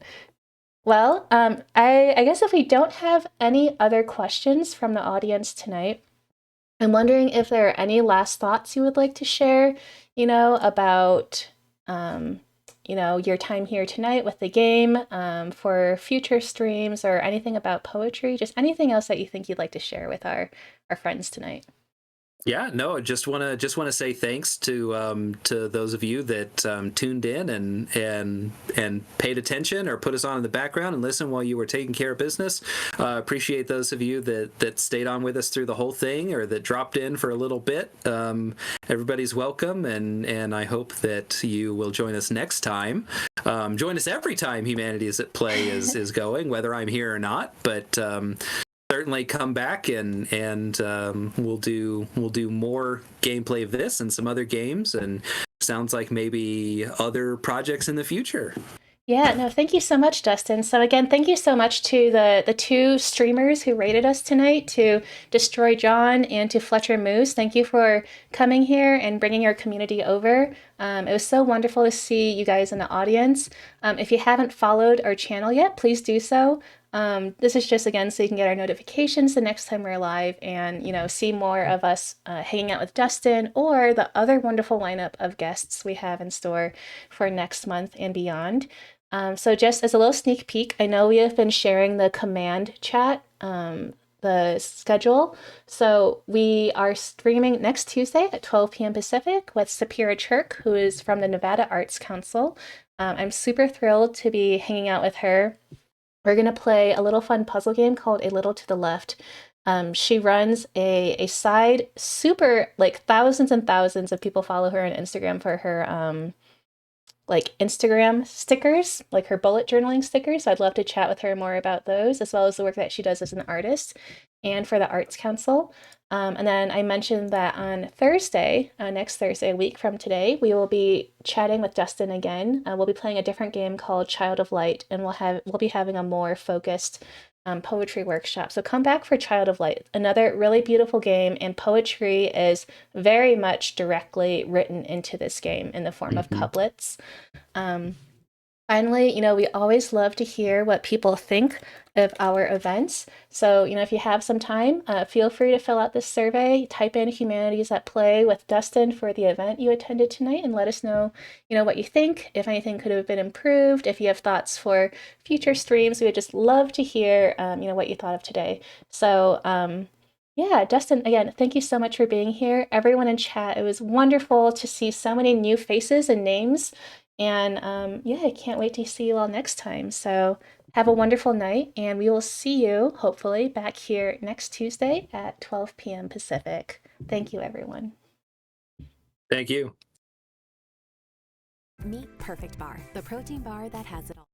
Well, I guess if we don't have any other questions from the audience tonight, I'm wondering if there are any last thoughts you would like to share, about, your time here tonight with the game, for future streams or anything about poetry, just anything else that you think you'd like to share with our friends tonight. Yeah, no, just want to say thanks to those of you that tuned in and paid attention or put us on in the background and listened while you were taking care of business. Appreciate those of you that stayed on with us through the whole thing or that dropped in for a little bit. Everybody's welcome, and I hope that you will join us next time. Join us every time Humanities at Play is going, whether I'm here or not. But certainly come back and we'll do more gameplay of this and some other games, and sounds like maybe other projects in the future. Yeah, no, thank you so much, Dustin. So again, thank you so much to the two streamers who rated us tonight, to Destroy John and to Fletcher Moose. Thank you for coming here and bringing your community over. It was so wonderful to see you guys in the audience. If you haven't followed our channel yet, please do so. This is just, again, so you can get our notifications the next time we're live and, see more of us hanging out with Dustin or the other wonderful lineup of guests we have in store for next month and beyond. So just as a little sneak peek, I know we have been sharing the command chat, the schedule. So we are streaming next Tuesday at 12 p.m. Pacific with Sapira Chirk, who is from the Nevada Arts Council. I'm super thrilled to be hanging out with her. We're going to play a little fun puzzle game called A Little to the Left. She runs a side, super, like thousands and thousands of people follow her on Instagram for her like Instagram stickers, like her bullet journaling stickers. So I'd love to chat with her more about those, as well as the work that she does as an artist and for the Arts Council. And then I mentioned that on Thursday, next Thursday, a week from today, we will be chatting with Dustin again. We'll be playing a different game called Child of Light, and we'll be having a more focused poetry workshop. So come back for Child of Light, another really beautiful game, and poetry is very much directly written into this game in the form of couplets. Finally, we always love to hear what people think of our events. So, if you have some time, feel free to fill out this survey, type in Humanities at Play with Dustin for the event you attended tonight, and let us know, what you think, if anything could have been improved, if you have thoughts for future streams. We would just love to hear, what you thought of today. So, yeah, Dustin, again, thank you so much for being here. Everyone in chat, it was wonderful to see so many new faces and names. And yeah, I can't wait to see you all next time. So have a wonderful night, and we will see you, hopefully, back here next Tuesday at 12 p.m. Pacific. Thank you, everyone. Thank you. Meet Perfect Bar, the protein bar that has it all.